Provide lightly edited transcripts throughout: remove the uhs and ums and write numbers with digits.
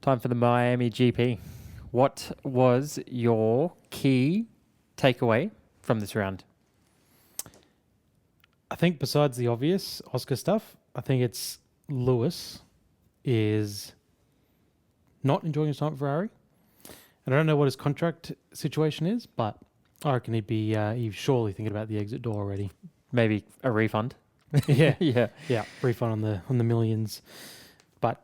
Time for the Miami GP. What was your key takeaway from this round? I think besides the obvious Oscar stuff, I think it's Lewis is not enjoying his time at Ferrari. And I don't know what his contract situation is, but I reckon he's surely thinking about the exit door already. Maybe a refund. Yeah. Yeah. Refund on the millions. But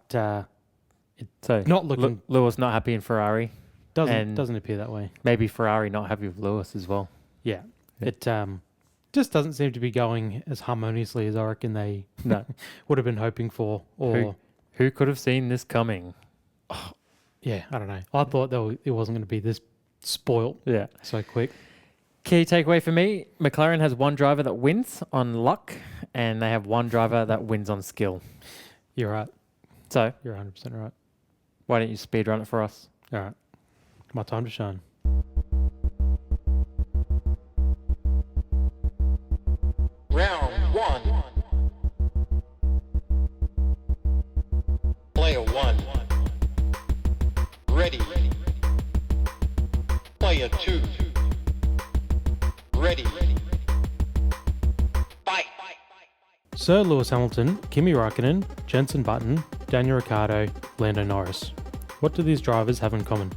So not looking Lewis not happy in Ferrari. doesn't appear that way. Maybe Ferrari not happy with Lewis as well. Yeah. It just doesn't seem to be going as harmoniously as I reckon they would have been hoping for. Or who could have seen this coming? Yeah, I don't know. I thought it wasn't going to be this spoilt so quick. Key takeaway for me, McLaren has one driver that wins on luck, and they have one driver that wins on skill. You're right. So You're 100% right. why don't you speed run it for us? All right. My time to shine. Round 1. Player 1. Ready. Player 2. Ready. Fight. Sir Lewis Hamilton, Kimi Raikkonen, Jenson Button, Daniel Ricciardo, Lando Norris. What do these drivers have in common?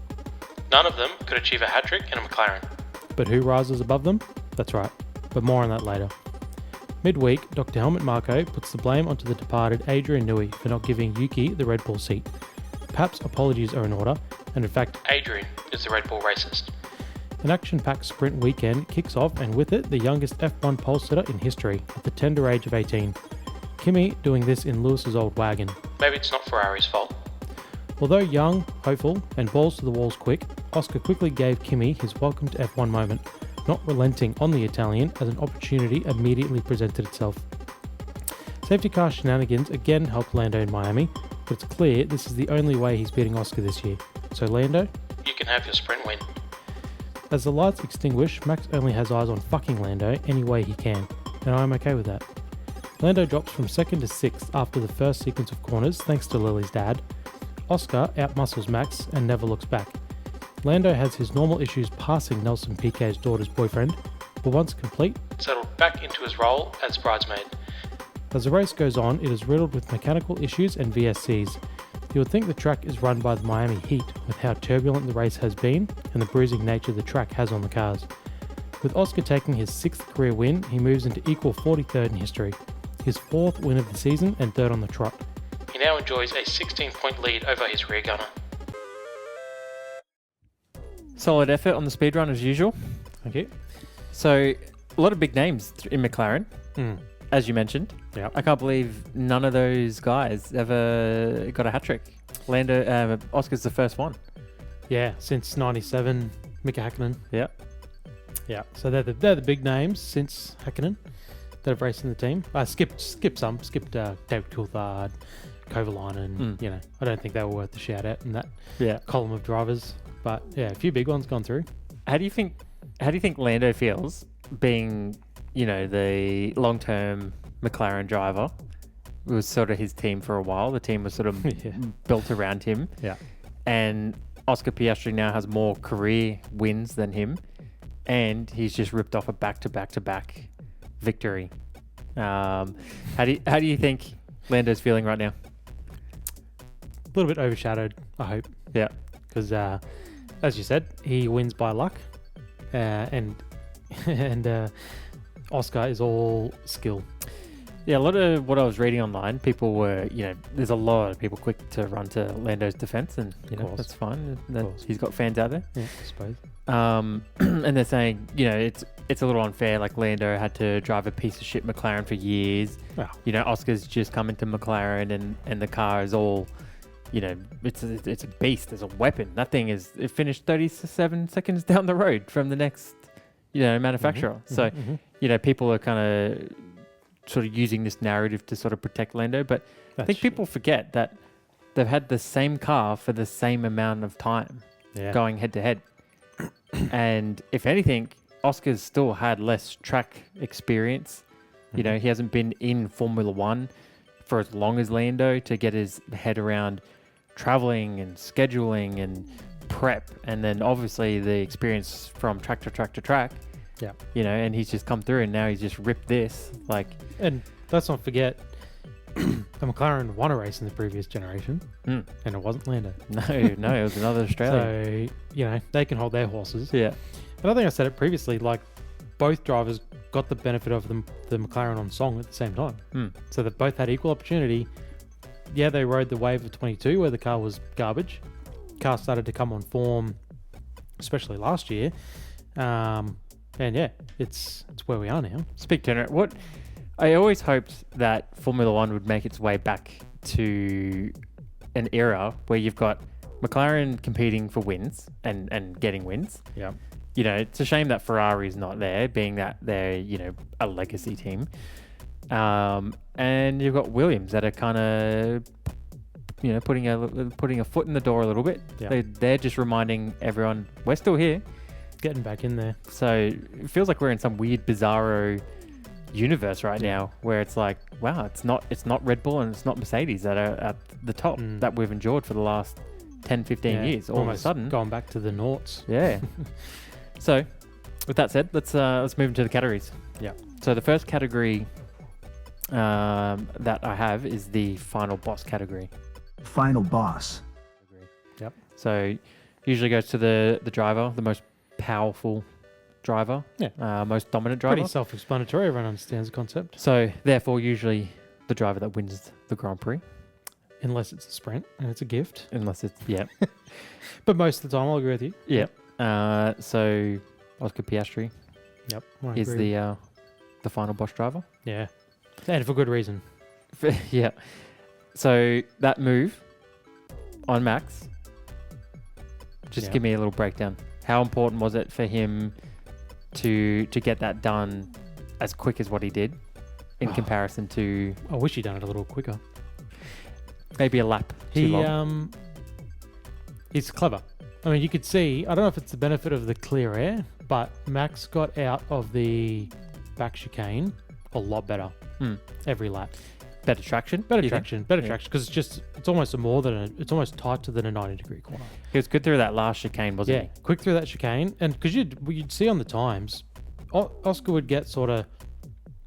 None of them could achieve a hat-trick in a McLaren. But who rises above them? That's right, but more on that later. Midweek, Dr. Helmut Marko puts the blame onto the departed Adrian Newey for not giving Yuki the Red Bull seat. Perhaps apologies are in order, and in fact, Adrian is the Red Bull racist. an action-packed sprint weekend kicks off, and with it, the youngest F1 pole sitter in history at the tender age of 18. Kimi doing this in Lewis's old wagon. Maybe it's not Ferrari's fault. Although young, hopeful, and balls to the walls quick, Oscar quickly gave Kimi his welcome to F1 moment, not relenting on the Italian as an opportunity immediately presented itself. Safety car shenanigans again helped Lando in Miami, but it's clear this is the only way he's beating Oscar this year. So Lando? You can have your sprint win. As the lights extinguish, Max only has eyes on fucking Lando any way he can, and I'm okay with that. Lando drops from 2nd to 6th after the first sequence of corners thanks to Lily's dad. Oscar outmuscles Max and never looks back. Lando has his normal issues passing Nelson Piquet's daughter's boyfriend, but once complete, Settled back into his role as bridesmaid. as the race goes on, it is riddled with mechanical issues and VSCs. You would think the track is run by the Miami Heat with how turbulent the race has been and the bruising nature the track has on the cars. With Oscar taking his 6th career win, he moves into equal 43rd in history, his 4th win of the season and 3rd on the trot. He now enjoys a 16-point lead over his rear gunner. Solid effort on the speed run as usual. Okay. So a lot of big names in McLaren, as you mentioned. Yeah. I can't believe none of those guys ever got a hat-trick. Oscar's the first one. Yeah, since 97, Mika Häkkinen. Yeah. Yeah, so they're the big names since Häkkinen that have raced in the team. I skipped David Coulthard, Kovalainen. I don't think they were worth the shout out in that column of drivers. But yeah, a few big ones gone through. How do you think Lando feels being, the long-term McLaren driver? It was sort of his team for a while. The team was sort of built around him. Yeah. And Oscar Piastri now has more career wins than him, and he's just ripped off a back-to-back-to-back victory. How do you think Lando's feeling right now? A little bit overshadowed, I hope. Yeah. Because, as you said, he wins by luck, and Oscar is all skill. Yeah, a lot of what I was reading online, people were, there's a lot of people quick to run to Lando's defense, and that's fine. He's got fans out there. Yeah, I suppose. And they're saying, it's a little unfair. Like Lando had to drive a piece of shit McLaren for years. Wow. Oscar's just come into McLaren, and the car is all, it's a beast. It's a weapon. That thing it finished 37 seconds down the road from the next, manufacturer. So, people are kind of sort of using this narrative to sort of protect Lando, but I think people forget that they've had the same car for the same amount of time going head to head. And if anything, Oscar's still had less track experience. He hasn't been in Formula One for as long as Lando to get his head around traveling and scheduling and prep, and then obviously the experience from track to track to track. Yeah. You know, and he's just come through, and now he's just ripped this. Like, And let's not forget, the McLaren won a race in the previous generation, and it wasn't Lando. no, it was another Australian. So, you know, they can hold their horses. Yeah. And I think I said it previously, like, both drivers got the benefit of the McLaren on song at the same time. So they both had equal opportunity. Yeah, they rode the wave of 22 where the car was garbage. Car started to come on form, especially last year. And yeah, it's where we are now. Speak to it. What I always hoped that Formula One would make its way back to an era where you've got McLaren competing for wins and getting wins. Yeah. You know, it's a shame that Ferrari is not there, being that they're, you know, a legacy team. And you've got Williams that are kind of, you know, putting a foot in the door a little bit. Yeah. They're just reminding everyone we're still here. Getting back in there. So it feels like we're in some weird bizarro universe right now, where it's like, wow, it's not Red Bull and it's not Mercedes that are at the top that we've enjoyed for the last 10, 15 years. All of a sudden, going back to the noughts. Yeah. So, with that said, let's move into the categories. Yeah. So the first category that I have is the final boss category. Final boss. Yep. So usually goes to the driver, the most powerful driver, most dominant driver. Pretty self-explanatory. Everyone understands the concept. So therefore, usually the driver that wins the Grand Prix, unless it's a sprint and it's a gift. unless it's But most of the time, I'll agree with you. yeah. So OSCAR Piastri Yep. is the final boss driver. Yeah. And for good reason. Yeah. So that move on Max, just give me a little breakdown. How important was it for him to get that done as quick as what he did in comparison to I wish he'd done it a little quicker. maybe a lap too long? He's clever. I mean, you could see, I don't know if it's the benefit of the clear air, but Max got out of the back chicane a lot better every lap. Better traction? Better traction, because it's almost it's almost tighter than a 90-degree corner. He was good through that last chicane, wasn't he? Quick through that chicane, and because you'd see on the times, Oscar would get sort of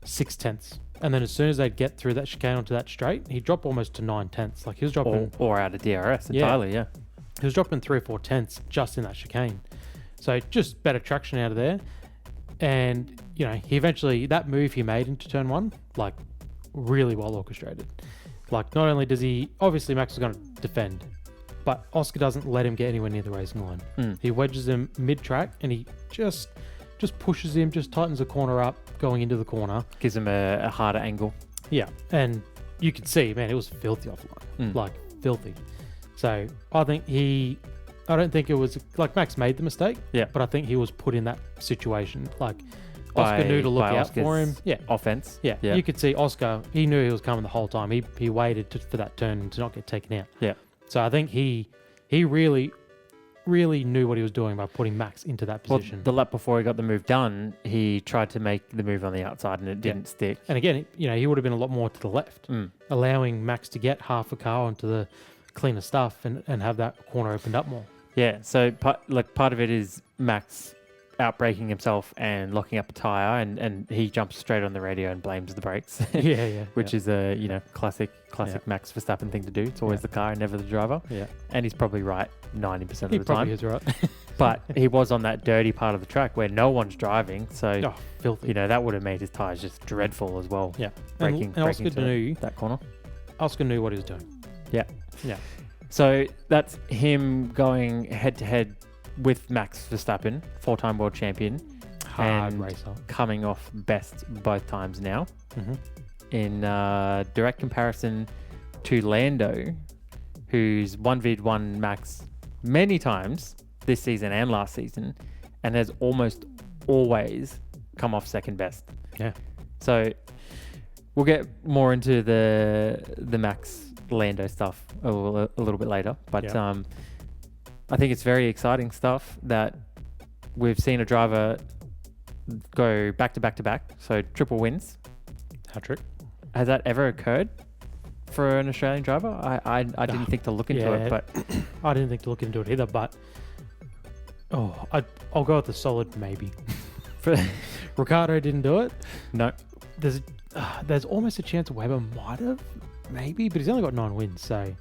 6/10, and then as soon as they'd get through that chicane onto that straight, he'd drop almost to 9/10. Like he was dropping, or out of DRS entirely. Yeah. He was dropping 3 or 4 tenths just in that chicane. So just better traction out of there, and you know he eventually that move he made into turn one, like, really well orchestrated. Like, not only does he, obviously Max is going to defend, but Oscar doesn't let him get anywhere near the racing line. He wedges him mid-track and he just pushes him, just tightens the corner up going into the corner. Gives him a harder angle. Yeah, and you could see, man, it was filthy offline. Like, filthy. So I don't think it was, like, Max made the mistake, but I think he was put in that situation. Like, Oscar knew to look out for him. Yeah. Offense. Yeah. You could see Oscar, he knew he was coming the whole time. He waited for that turn to not get taken out. Yeah. So I think he really, really knew what he was doing by putting Max into that position. Well, the lap before he got the move done, he tried to make the move on the outside and it didn't stick. And again, you know, he would have been a lot more to the left, allowing Max to get half a car onto the cleaner stuff and have that corner opened up more. Yeah. So part of it is Max outbraking himself and locking up a tire, and he jumps straight on the radio and blames the brakes. Which is a classic Max Verstappen thing to do. It's always the car and never the driver. Yeah, and he's probably right 90% of the time. He probably is right. But he was on that dirty part of the track where no one's driving, so filthy. You know that would have made his tires just dreadful as well. Yeah, breaking Oscar knew that corner. Oscar knew what he was doing. Yeah. So that's him going head to head with Max Verstappen, 4-time world champion, hard and racer, coming off best both times now. In direct comparison to Lando, who's 1v1 Max many times this season and last season, and has almost always come off second best. Yeah. So we'll get more into the Max Lando stuff a little bit later, but I think it's very exciting stuff that we've seen a driver go back to back to back, so triple wins. Hat trick. Has that ever occurred? for an Australian driver. I didn't think to look into it, but I didn't think to look into it either. But I'll go with the solid maybe. Ricardo didn't do it. no. There's almost a chance Webber might have, maybe, but he's only got 9 wins, so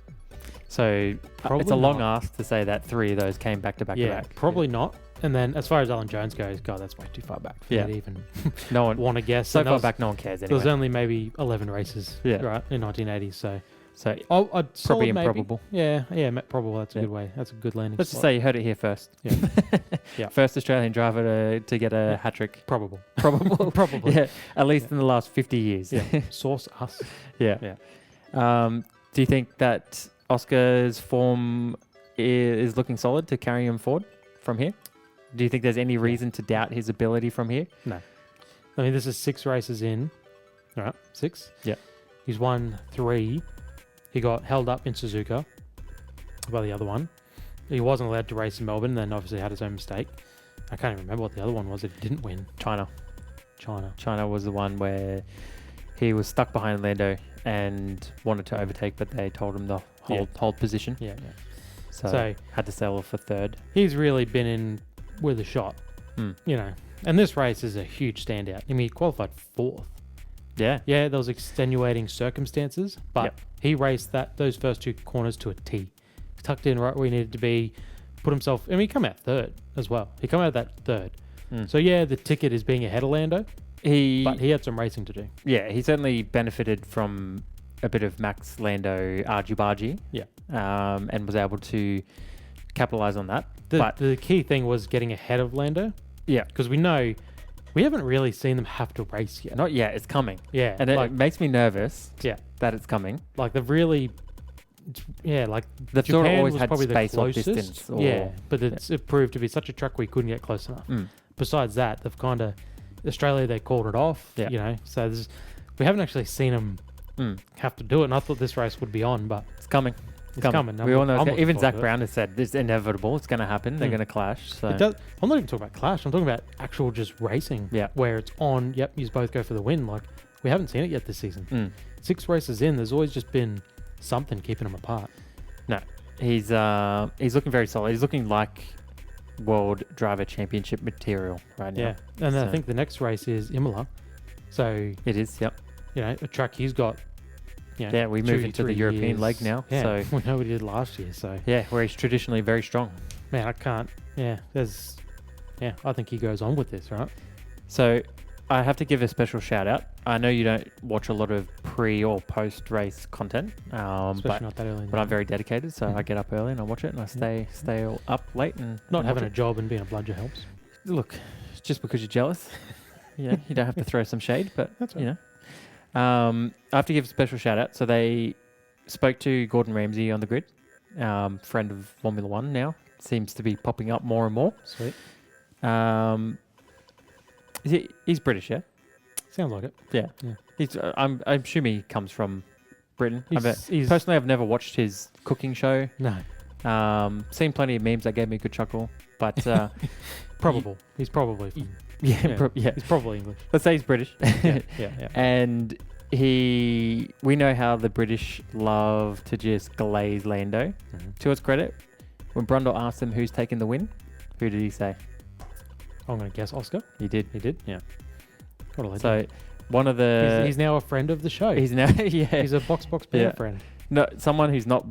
Probably it's a long ask to say that 3 of those came back to back to back. Probably not. And then as far as Alan Jones goes, God, that's way too far back for me to even no one want to guess. So far back, no one cares anyway. There was only maybe 11 races, right, in 1980. So I'd probably maybe. improbable. Yeah, probable. That's a good way. That's a good landing. Let's just say you heard it here first. Yeah. First Australian driver to get a hat trick. Probable. Probably. Yeah, at least in the last 50 years. Yeah. Source us. Yeah. Do you think that Oscar's form is looking solid to carry him forward from here? Do you think there's any reason to doubt his ability from here? No. I mean, this is 6 races in. All right, 6? Yeah. He's won 3. He got held up in Suzuka by the other one. He wasn't allowed to race in Melbourne, then obviously had his own mistake. I can't even remember what the other one was that he didn't win. China. China was the one where he was stuck behind Lando and wanted to overtake, but they told him to hold position. Yeah. So had to settle for 3rd. He's really been in with a shot, you know. And this race is a huge standout. I mean, he qualified 4th. Yeah. Yeah, there was extenuating circumstances, but he raced those first 2 corners to a T. He tucked in right where he needed to be, put himself... I mean, he come out 3rd as well. He come out that 3rd. So, yeah, the ticket is being ahead of Lando, but he had some racing to do. Yeah, he certainly benefited from a bit of Max Lando argy-bargy. Yeah. And was able to capitalise on that. But the key thing was getting ahead of Lando. Yeah. Because we know... We haven't really seen them have to race yet. Not yet. It's coming. Yeah. And it makes me nervous that it's coming. Like, they've really... Yeah, like... They've Japan sort of always was had probably space the or closest. distance. But it proved to be such a track we couldn't get close enough. Besides that, they've kind of... Australia, they called it off, you know. So we haven't actually seen them have to do it. And I thought this race would be on, but... It's coming. It's coming. We all know. Even Zach Brown has said it's inevitable. It's going to happen. They're going to clash. So I'm not even talking about clash. I'm talking about actual just racing. Yeah. Where it's on. Yep, you both go for the win. Like, we haven't seen it yet this season. 6 races in, there's always just been something keeping them apart. No, he's looking very solid. He's looking like World Driver Championship material right now. Yeah, and I think the next race is Imola. So it is. Yep. You know, a track he's got. Yeah, we move into the European leg now. Yeah, so we know what he did last year. So yeah, where he's traditionally very strong. Man, I can't. Yeah, I think he goes on with this, right? So I have to give a special shout out. I know you don't watch a lot of pre or post race content, especially not that early. But I'm very dedicated, so I get up early and I watch it, and I stay up late and not having a job and being a bludger helps. Look, just because you're jealous, you don't have to throw some shade, but that's right. You know. I have to give a special shout out. So they spoke to Gordon Ramsay on the grid, friend of Formula One now, seems to be popping up more and more. Sweet. He's British, yeah? Sounds like it. Yeah. I'm assuming he comes from Britain. Personally, I've never watched his cooking show. No. Seen plenty of memes that gave me a good chuckle, but probable. He's probably from... Yeah. He's probably English. Let's say he's British. Yeah. And we know how the British love to just glaze Lando. To his credit, when Brundle asked him who's taking the win, who did he say? I'm going to guess Oscar. He did. Yeah. What a legend. So one of the... He's now a friend of the show. He's now, He's a Box Box Banter friend. No, someone who's not,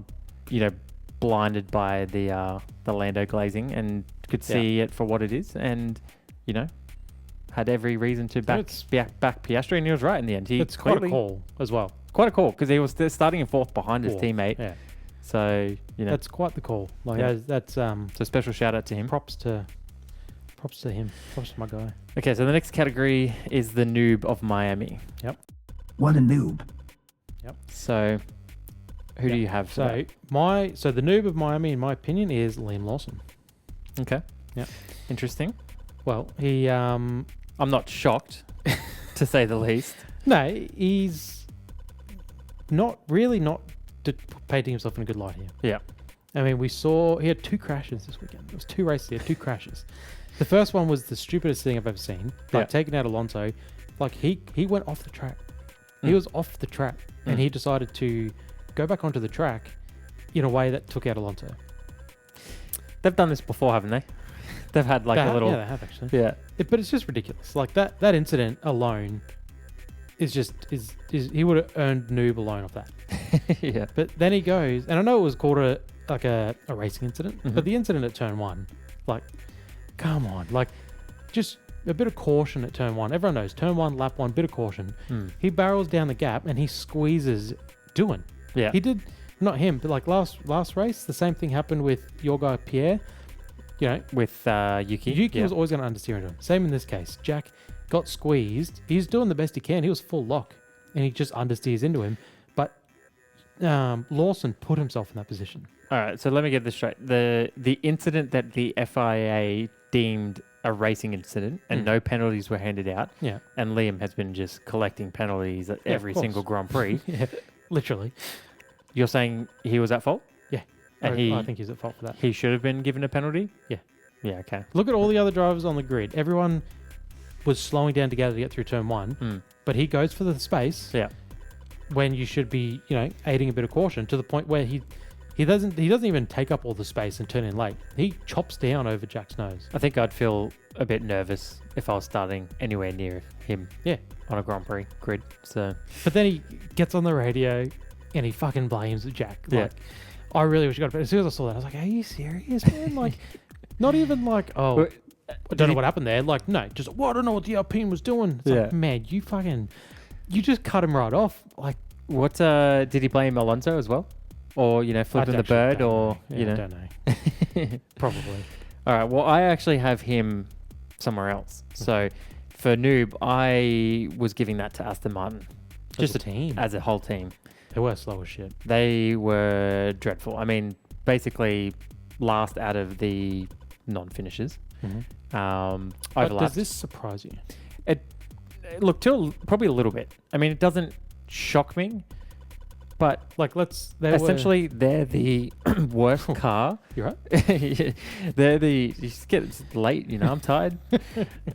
blinded by the Lando glazing and could see it for what it is, and, had every reason to back Piastri, and he was right in the end. It's quite a call as well. Quite a call, because he was starting in 4th behind his teammate. Yeah. So, That's quite the call. That's so special shout out to him. Props to him. Props to my guy. Okay, so the next category is the noob of Miami. Yep. What a noob. Yep. So who do you have? So the noob of Miami, in my opinion, is Liam Lawson. Okay. Yep. Interesting. Well, he I'm not shocked, to say the least. No, he's not painting himself in a good light here. Yeah. I mean, he had 2 crashes this weekend. It was 2 races, he had 2 crashes. The first one was the stupidest thing I've ever seen. Taking out Alonso, he went off the track. He was off the track, and he decided to go back onto the track in a way that took out Alonso. They've done this before, haven't they? They've had like a little. Yeah, they have actually. Yeah. But it's just ridiculous. Like that incident alone is he would have earned noob alone off that. Yeah. But then he goes, and I know it was called a racing incident, but the incident at turn 1, like, come on, like, just a bit of caution at turn 1. Everyone knows turn 1, lap 1, bit of caution. He barrels down the gap and he squeezes Doohan. Yeah. He did, not him, but like last race, the same thing happened with your guy Pierre. You know, with Yuki. Yuki was always going to understeer into him. Same in this case. Jack got squeezed. He's doing the best he can. He was full lock, and he just understeers into him. But Lawson put himself in that position. All right, so let me get this straight. The incident that the FIA deemed a racing incident and no penalties were handed out. Yeah. And Liam has been just collecting penalties at every of course. single Grand Prix. Yeah, literally. You're saying he was at fault? Yeah. And I think he's at fault for that. he should have been given a penalty? Yeah. Yeah, okay. Look at all the other drivers on the grid. Everyone was slowing down together to get through turn 1, but he goes for the space. Yeah. When you should be, aiding a bit of caution to the point where he doesn't even take up all the space and turn in late. He chops down over Jack's nose. I think I'd feel a bit nervous if I was starting anywhere near him. Yeah. On a Grand Prix grid. So But then he gets on the radio and he fucking blames Jack. Like, I really wish you got it. As soon as I saw that, I was like, are you serious, man? Like, not even like, I don't know what happened there. Like, no, just, I don't know what the Alpine was doing. It's like, man, you just cut him right off. Like, what, did he blame Alonso as well? Or, flipping the bird or, I don't know. Probably. All right. Well, I actually have him somewhere else. So for Noob, I was giving that to Aston Martin. Just a team. As a whole team. They were slow as shit. They were dreadful. I mean, basically last out of the non-finishers. But Overlapped. does this surprise you? Look, probably a little bit. I mean, it doesn't shock me, but Like, essentially they're the worst car. You're right. You just get it's late, I'm tired.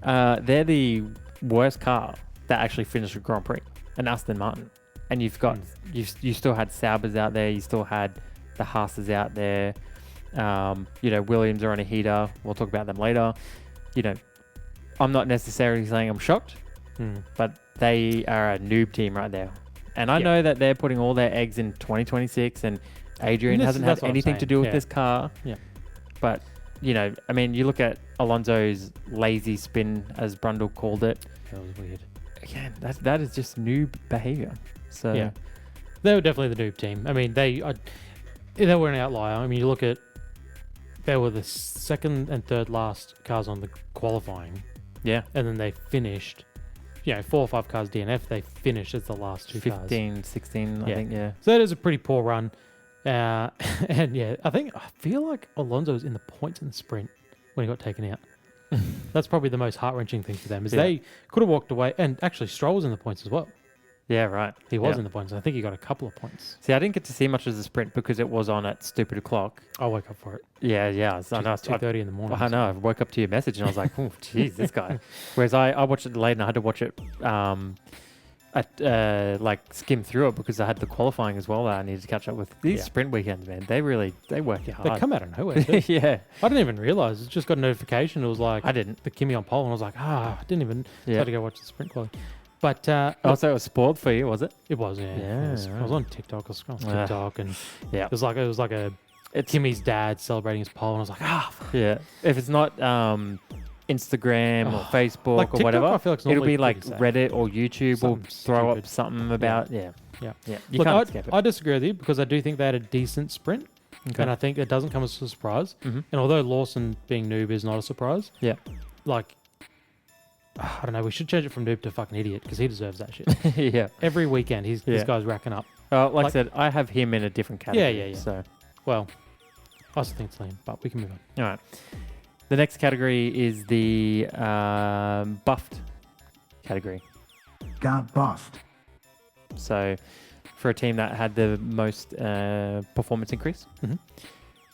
They're the worst car that actually finished a Grand Prix, an Aston Martin. And you've got, you still had Saubers out there, you still had the Haas's out there. Williams are on a heater. We'll talk about them later. I'm not necessarily saying I'm shocked, but they are a noob team right there. And I know that they're putting all their eggs in 2026 and Adrian hasn't had anything to do with this car. Yeah. But, I mean, you look at Alonso's lazy spin, as Brundle called it. That was weird. Again, that is just noob behavior. So Yeah. They were definitely the noob team. I mean, they were an outlier. I mean, you look at, they were the second and third last cars on the qualifying. Yeah. And then they finished, 4 or 5 cars DNF, they finished as the last 2 cars. 15, 16, I think, yeah. So that is a pretty poor run. And I feel like Alonso was in the points in the sprint when he got taken out. That's probably the most heart-wrenching thing for them, is they could have walked away. And actually, Stroll was in the points as well. Yeah, right. He was in the points. I think he got a couple of points. See, I didn't get to see much of the sprint because it was on at stupid o'clock. I woke up for it. Yeah. I know. 2:30 in the morning. I know. I woke up to your message and I was like, oh, jeez, this guy. Whereas I watched it late and I had to watch it, skim through it because I had the qualifying as well that I needed to catch up with. These sprint weekends, man, they work you hard. They come out of nowhere, too. Yeah. I didn't even realize. It just got a notification. It was like, I didn't. The Kimi on pole, and I was like, I didn't even. So I had to go watch the sprint quality. But so it was sport for you, was it? It was, yeah. Yeah, I was on TikTok. I was scrolling TikTok, and it was like a It's Kimmy's dad celebrating his pole, and I was like, yeah. If it's not Instagram or Facebook like or TikTok, whatever, I feel like it's it'll normally be like pretty safe. Reddit or YouTube will Something throw stupid. up something about Yeah. You Look, can't escape it. I disagree with you because I do think they had a decent sprint, and I think it doesn't come as a surprise. Mhm. And although Lawson being noob is not a surprise, Yeah. like, I don't know, we should change it from noob to fucking idiot because he deserves that shit. Yeah. Every weekend, this guy's racking up. Like I said, I have him in a different category. Yeah. So, Well, I also think it's Liam, but we can move on. all right. The next category is the buffed category. Got buffed. So, for a team that had the most performance increase. Mhm.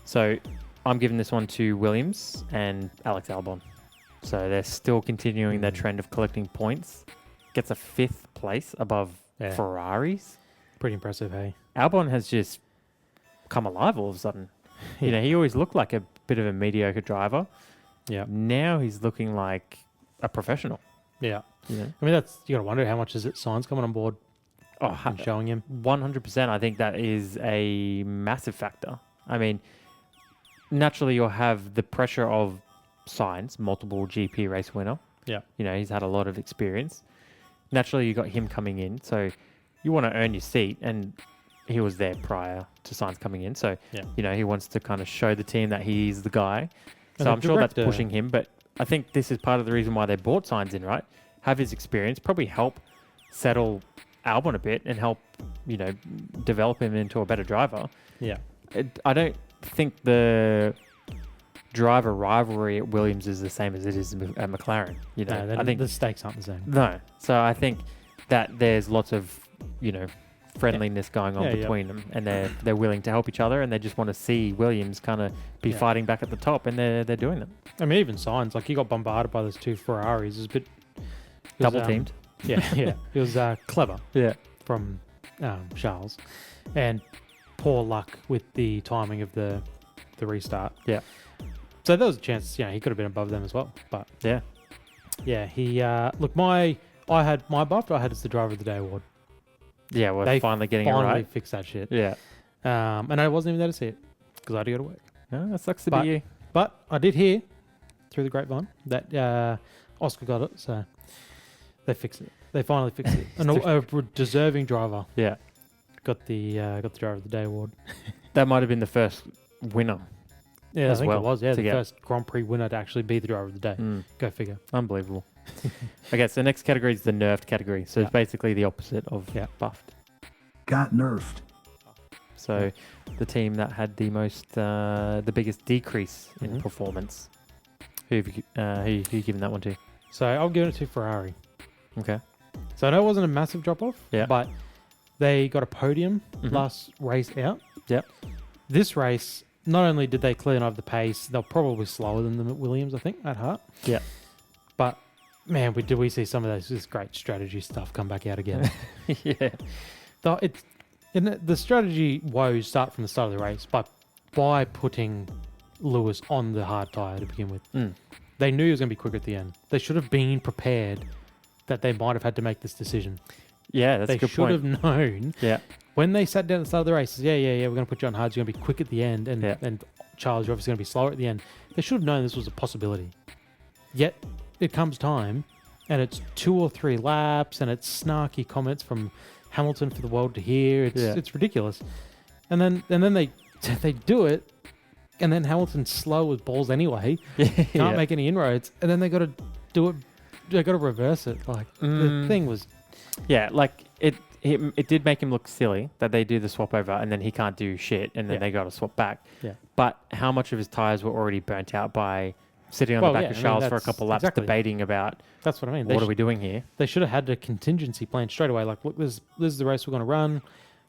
So, I'm giving this one to Williams and Alex Albon. So, they're still continuing their trend of collecting points. Gets a 5th place above Yeah. Ferraris. Pretty impressive, hey? Albon has just come alive all of a sudden. You know, he always looked like a bit of a mediocre driver. Yeah. Now he's looking like a professional. Yeah. You know? I mean, you got to wonder how much is it Sainz coming on board Oh, and showing him. 100%. I think that is a massive factor. I mean, naturally you'll have the pressure of Sainz, multiple GP race winner. Yeah. You know, he's had a lot of experience. Naturally, you got him coming in, so you want to earn your seat, and he was there prior to Sainz coming in. So, you know, he wants to kind of show the team that he's the guy. So I'm sure that's pushing him, but I think this is part of the reason why they brought Sainz in, right? Have his experience, probably help settle Albon a bit and help, you know, develop him into a better driver. Yeah. I don't think the driver rivalry at Williams is the same as it is at McLaren. You know, No, I think the stakes aren't the same. no. So I think that there's lots of, you know, friendliness going on between them, and they're willing to help each other, and they just want to see Williams kind of be fighting back at the top, and they're doing it. I mean, even Sainz, like he got bombarded by those two Ferraris. It was a bit Double teamed. Yeah. It was clever. Yeah. From Charles, and poor luck with the timing of the restart. Yeah. So there was a chance, you know, he could have been above them as well. But yeah, he look, I had my buff I had as the driver of the day award. Yeah, we're They finally getting it Finally right. fixed that shit. Yeah. And I wasn't even there to see it because I had to go to work. No, that sucks to be you. But I did hear through the grapevine that Oscar got it, so they fixed it. They finally fixed it. A deserving driver. Yeah. Got the driver of the day award. That might have been the first winner. Yeah, as I think well it was. Yeah, to the get. first Grand Prix winner to actually be the driver of the day. Go figure. Unbelievable. Okay, so the next category is the nerfed category. So it's basically the opposite of buffed. Got nerfed. So the team that had the most, the biggest decrease in performance. Who have you given that one to? So I'll give it to Ferrari. Okay. So I know it wasn't a massive drop off, but they got a podium last race out. Yep. This race, not only did they clean over the pace, they're probably slower than them at Williams, I think, at heart. Yeah. But man, we see some of this great strategy stuff come back out again. Yeah. The strategy woes start from the start of the race by putting Lewis on the hard tyre to begin with. They knew he was going to be quicker at the end. They should have been prepared that they might have had to make this decision. Yeah, that's a good point. They should have known. Yeah. When they sat down at the start of the race, we're going to put you on hard. You're going to be quick at the end, and Charles, you're obviously going to be slower at the end. They should have known this was a possibility. Yet it comes time, and it's 2 or 3 laps, and it's snarky comments from Hamilton for the world to hear. It's ridiculous. And then they do it, and then Hamilton's slow as balls anyway. Can't make any inroads, and then they got to do it. They got to reverse it. Like the thing was, like it did make him look silly that they do the swap over, and then he can't do shit, and then they got to swap back. Yeah. But how much of his tires were already burnt out by sitting on the back of Charles for a couple laps, debating about. That's what I mean. What are we doing here? They should have had a contingency plan straight away. Like, look, this is the race we're going to run.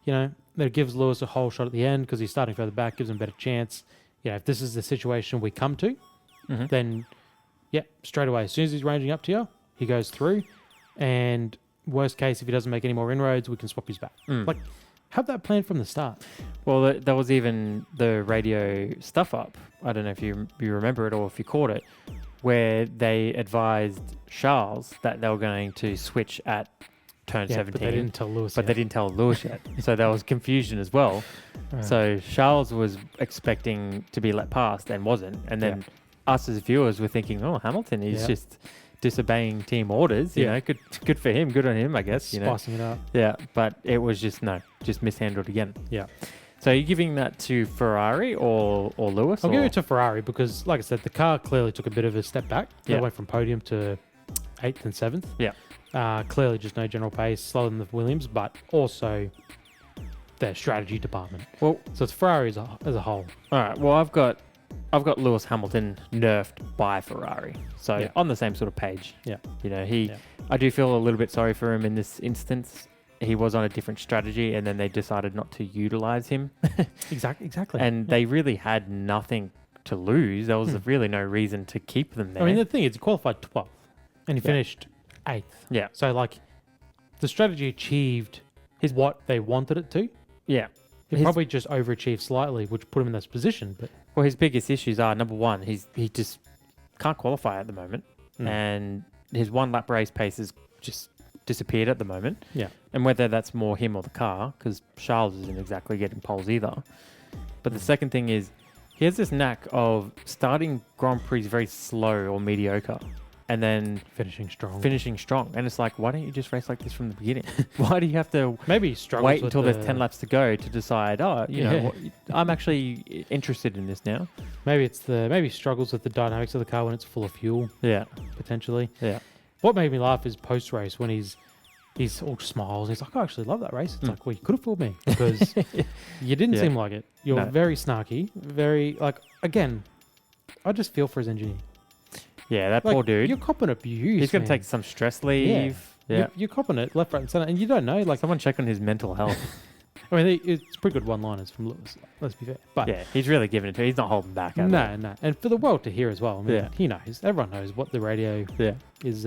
You know, that gives Lewis a whole shot at the end because he's starting further back, gives him a better chance. You know, if this is the situation we come to, then straight away, as soon as he's ranging up to you, he goes through. And worst case, if he doesn't make any more inroads, we can swap his back. Like, have that plan from the start. Well, there was even the radio stuff up. I don't know if you remember it or if you caught it, where they advised Charles that they were going to switch at turn 17. But they didn't tell Lewis But they didn't tell Lewis yet. So there was confusion as well. Right. So Charles was expecting to be let past and wasn't. And then us as viewers were thinking, oh, Hamilton, he's just disobeying team orders. You know, good for him. Good on him, I guess. Spicing it up. Yeah, but it was just mishandled again. Yeah. So are you giving that to Ferrari or Lewis? I'll give it to Ferrari because, like I said, the car clearly took a bit of a step back. They went from podium to 8th and 7th. Yeah. Clearly just no general pace, slower than the Williams, but also their strategy department. Well, so it's Ferrari as a whole. All right. Well, I've got Lewis Hamilton nerfed by Ferrari. So on the same sort of page. Yeah. You know, I do feel a little bit sorry for him in this instance. He was on a different strategy and then they decided not to utilize him. Exactly. And they really had nothing to lose. There was really no reason to keep them there. I mean, the thing is, he qualified 12th and he finished 8th. Yeah. So, like, the strategy achieved what they wanted it to. Yeah. It probably just overachieved slightly, which put him in this position. But Well, his biggest issues are, number one, he just can't qualify at the moment. And his one lap race pace has just disappeared at the moment. Yeah. And whether that's more him or the car, because Charles isn't exactly getting poles either. But the second thing is, he has this knack of starting Grand Prix very slow or mediocre and then finishing strong. And it's like, why don't you just race like this from the beginning? Why do you have to Maybe he struggles wait with until there's 10 laps to go to decide, you know, what, I'm actually interested in this now? Maybe he struggles with the dynamics of the car when it's full of fuel. Yeah. Potentially. Yeah. What made me laugh is post-race when he's all smiles. He's like, I actually love that race. It's like, well, you could have fooled me because you didn't seem like it. You're very snarky, very, like, again, I just feel for his engineer. Yeah, that Like, poor dude. You're copping abuse. He's going to man. take some stress leave. Yeah. You're copping it left, right, and center, and you don't know. Like, Someone check on his mental health. I mean, it's pretty good one-liners from Lewis. Let's be fair. But Yeah, he's really giving it to. He's not holding back. At all. no, and for the world to hear as well. I mean, Yeah. he knows. Everyone knows what the radio is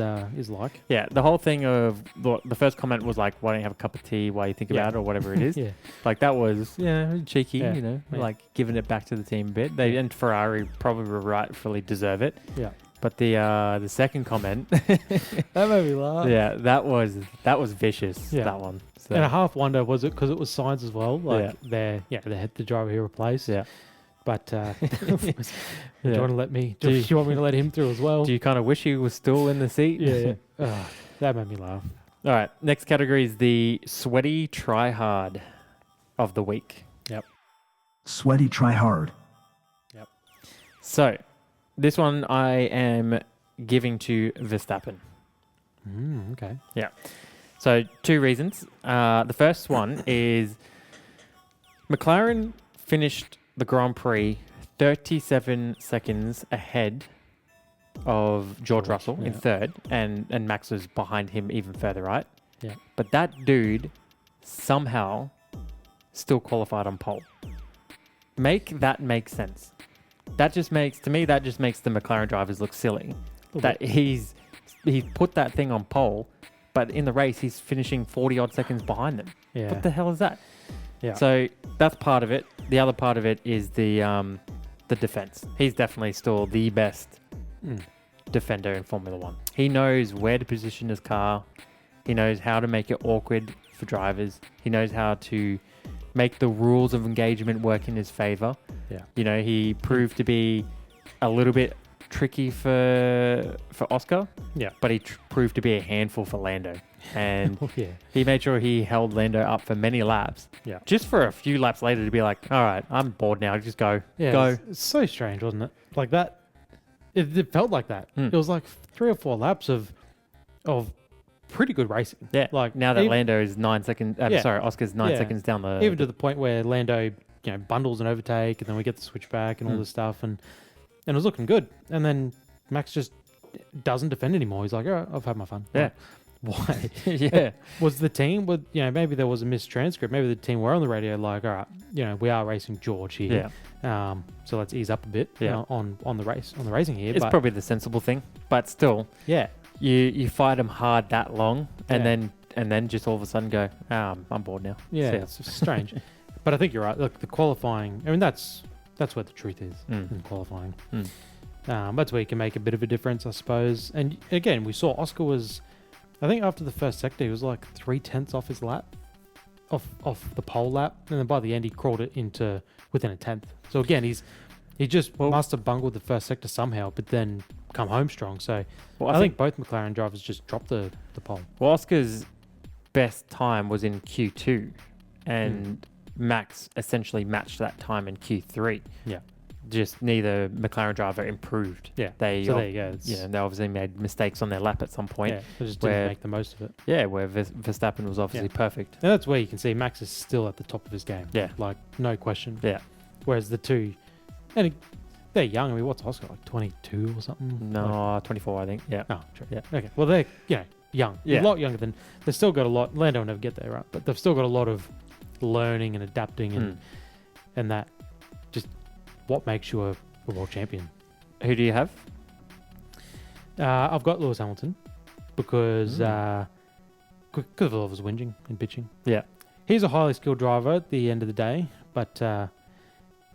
like. Yeah, the whole thing of the first comment was like, "Why don't you have a cup of tea while you think about it or whatever it is?" Yeah. Like that was cheeky, Yeah. you know, Yeah. like giving it back to the team a bit. They and Ferrari probably rightfully deserve it. Yeah. But the second comment, That made me laugh. yeah, that was vicious. Yeah. That one. So, And I half wonder, was it because it was Sainz as well? Like they had the driver he replaced. yeah. But do you Yeah. want to let me? Do you want me to let him through as well? Do you kind of wish he was still in the seat? Yeah. That made me laugh. All right. Next category is the sweaty tryhard of the week. Sweaty TRYHARD. So, this one I am giving to Verstappen. Okay. Yeah. So, two reasons. The first one is McLaren finished the Grand Prix 37 seconds ahead of George Russell in third, and Max was behind him even further right. Yeah. But that dude somehow still qualified on pole. Make that make sense. That just makes the McLaren drivers look silly. That he's put that thing on pole, but in the race he's finishing 40 odd seconds behind them. Yeah. What the hell is that? Yeah. So that's part of it. The other part of it is the defense. He's definitely still the best defender in Formula One. He knows where to position his car. He knows how to make it awkward for drivers. He knows how to make the rules of engagement work in his favor. Yeah. You know, he proved to be a little bit tricky for Oscar. Yeah. But he proved to be a handful for Lando. And Yeah. he made sure he held Lando up for many laps. Yeah. Just for a few laps later to be like, all right, I'm bored now. Just go. Yeah. Go. It's so strange, wasn't it? Like that. It felt like that. It was like 3 or 4 laps of pretty good racing. Yeah. Like Now that Lando is 9 seconds. Yeah. Sorry, Oscar's 9 seconds down the. Even to the point where Lando, bundles an overtake, and then we get the switchback and all this stuff, and it was looking good. And then Max just doesn't defend anymore. He's like, all right, I've had my fun. Yeah. Why? Yeah. Was the team maybe there was a missed transcript. Maybe the team were on the radio like, all right, we are racing George here. Yeah. So let's ease up a bit on the racing here. It's probably the sensible thing, but still, yeah. You fight him hard that long, and Yeah. then just all of a sudden go, I'm bored now. Yeah, See ya. it's strange. But I think you're right. Look, the qualifying, I mean, that's where the truth is in qualifying. That's where you can make a bit of a difference, I suppose. And again, we saw Oscar was, I think after the first sector, he was like 3/10 off his lap, off the pole lap. And then by the end, he crawled it into within a 10th. So again, he just must have bungled the first sector somehow, but then come home strong. So I think both McLaren drivers just dropped the pole. Well, Oscar's best time was in Q2, and Max essentially matched that time in Q3. Yeah. Just neither McLaren driver improved. Yeah. They, so there you go. they obviously made mistakes on their lap at some point. Yeah, they just didn't make the most of it. Yeah, where Verstappen was obviously perfect. And that's where you can see Max is still at the top of his game. Yeah. Like, no question. Yeah. Whereas the two, and they're young. I mean, what's Oscar, like 22 or something? No, 24, I think. Yeah. Oh, true. Yeah. Okay. Well, they're, young. Yeah. A lot younger than, they've still got a lot, Lando will never get there, right? But they've still got a lot of learning and adapting and that just what makes you a world champion. Who do you have? I've got Lewis Hamilton because because of all of his whinging and bitching. Yeah. He's a highly skilled driver at the end of the day, but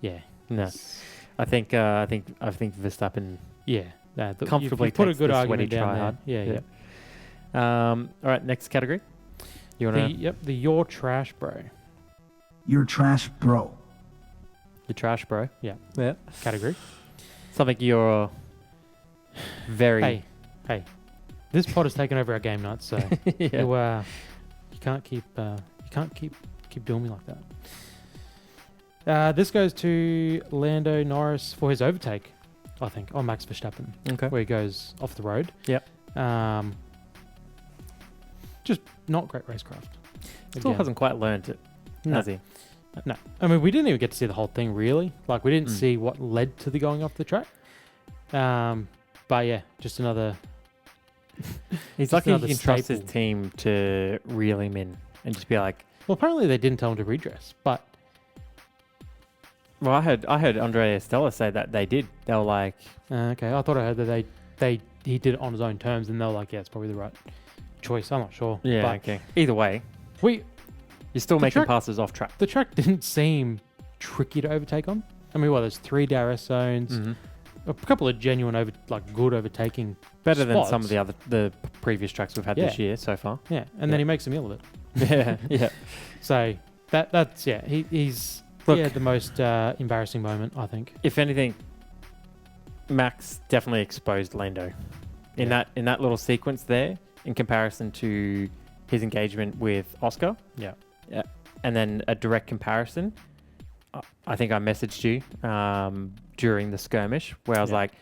yeah, No. I think Verstappen comfortably you put a takes good the argument sweaty down tryhard. there. Yeah. All right, next category. You want to The Your Trash Bro You're trash, bro. the trash, bro? Yeah. Yeah. category. Something you're very. Hey, this pod has taken over our game nights, so Yeah. you can't keep doing me like that. This goes to Lando Norris for his overtake, I think, on Max Verstappen, Okay. where he goes off the road. Yep. Just not great racecraft. Still Again. hasn't quite learned it, No. has he? No, I mean we didn't even get to see the whole thing really. Like we didn't Mm. see what led to the going off the track. But yeah, just another. He's Just lucky he another can trust his staple. team to reel him in and just be like, Well, apparently they didn't tell him to redress, but well, I heard Andrea Stella say that they did. They were like, okay. I thought I heard that he did it on his own terms, and they were like, yeah, it's probably the right choice. I'm not sure. yeah, but okay. Either way, you're still The making track- passes off track. the track didn't seem tricky to overtake on. I mean, there's 3 DRS zones, Mhm. a couple of genuine good overtaking. Better than some of spots. the previous tracks we've had this year so far. Yeah, and Yeah. then he makes a meal of it. Yeah, yeah. So that's he's Look- the most embarrassing moment, I think. If anything, Max definitely exposed Lando in Yeah. that little sequence there in comparison to his engagement with Oscar. Yeah. And then a direct comparison. I think I messaged you during the skirmish where I was Yeah. like,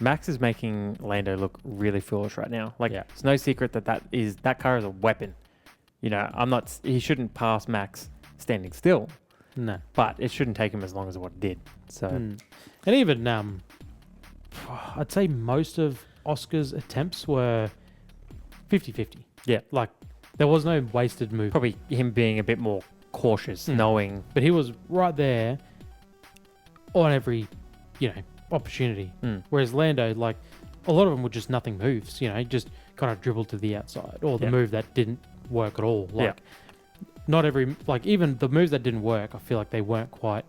Max is making Lando look really foolish right now. Like, Yeah. it's no secret that car is a weapon. You know, he shouldn't pass Max standing still, No. but it shouldn't take him as long as what it did. So, And even I'd say most of Oscar's attempts were 50-50. Yeah. Like there was no wasted move. probably him being a bit more cautious, Mm. knowing. But he was right there on every, opportunity. Mm. Whereas Lando, like, a lot of them were just nothing moves. He just kind of dribbled to the outside, or the Yeah. move that didn't work at all. Yeah. Like, not every, like, even the moves that didn't work, I feel like they weren't quite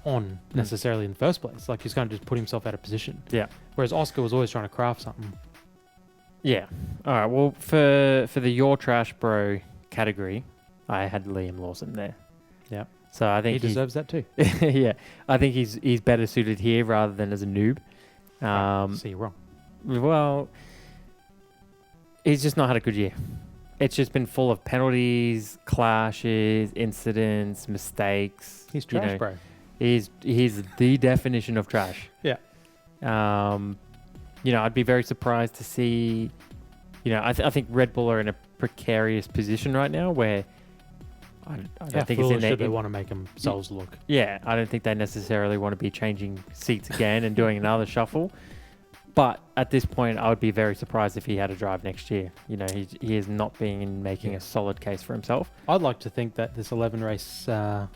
on necessarily in the first place. Like, he's kind of just put himself out of position. Yeah. Whereas Oscar was always trying to craft something. Yeah. All right. Well, for the Your Trash Bro category, I had Liam Lawson there. Yeah. So I He think deserves that too. yeah, I think he's better suited here rather than as a noob. See, you're wrong. Well, he's just not had a good year. It's just been full of penalties, clashes, incidents, mistakes. He's you trash, know. bro. He's the definition of trash. Yeah. I'd be very surprised to see. I think Red Bull are in a precarious position right now where I How don't think it's in foolish their. should they want to make themselves look? Yeah, I don't think they necessarily want to be changing seats again and doing another shuffle. But at this point, I would be very surprised if he had a drive next year. He is not being making a solid case for himself. I'd like to think that this 11 race, job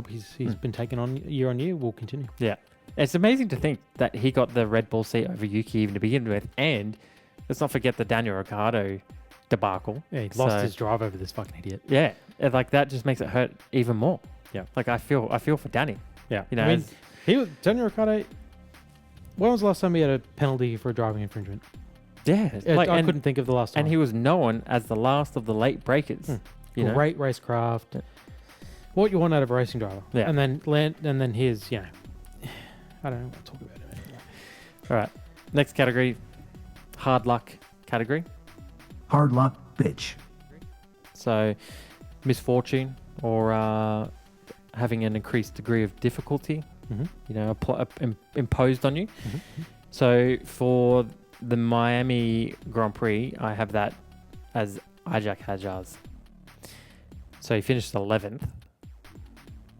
he's been taking on year will continue. Yeah. It's amazing to think that he got the Red Bull seat over Yuki even to begin with. And let's not forget the Daniel Ricciardo debacle. Yeah, he lost his drive over this fucking idiot. Yeah. Like that just makes it hurt even more. Yeah. Like I feel for Danny. Yeah. You know, I mean, Daniel Ricciardo, when was the last time he had a penalty for a driving infringement? yeah. I couldn't think of the last time. And he was known as the last of the late breakers. You know? Great racecraft. Yeah. What you want out of a racing driver. Yeah. And then here's, I don't know what to talk about it anymore. All right. Next category, hard luck category. Hard luck, bitch. So, misfortune or having an increased degree of difficulty, imposed on you. So, for the Miami Grand Prix, I have that as Ajak Hajaz. So, he finished 11th,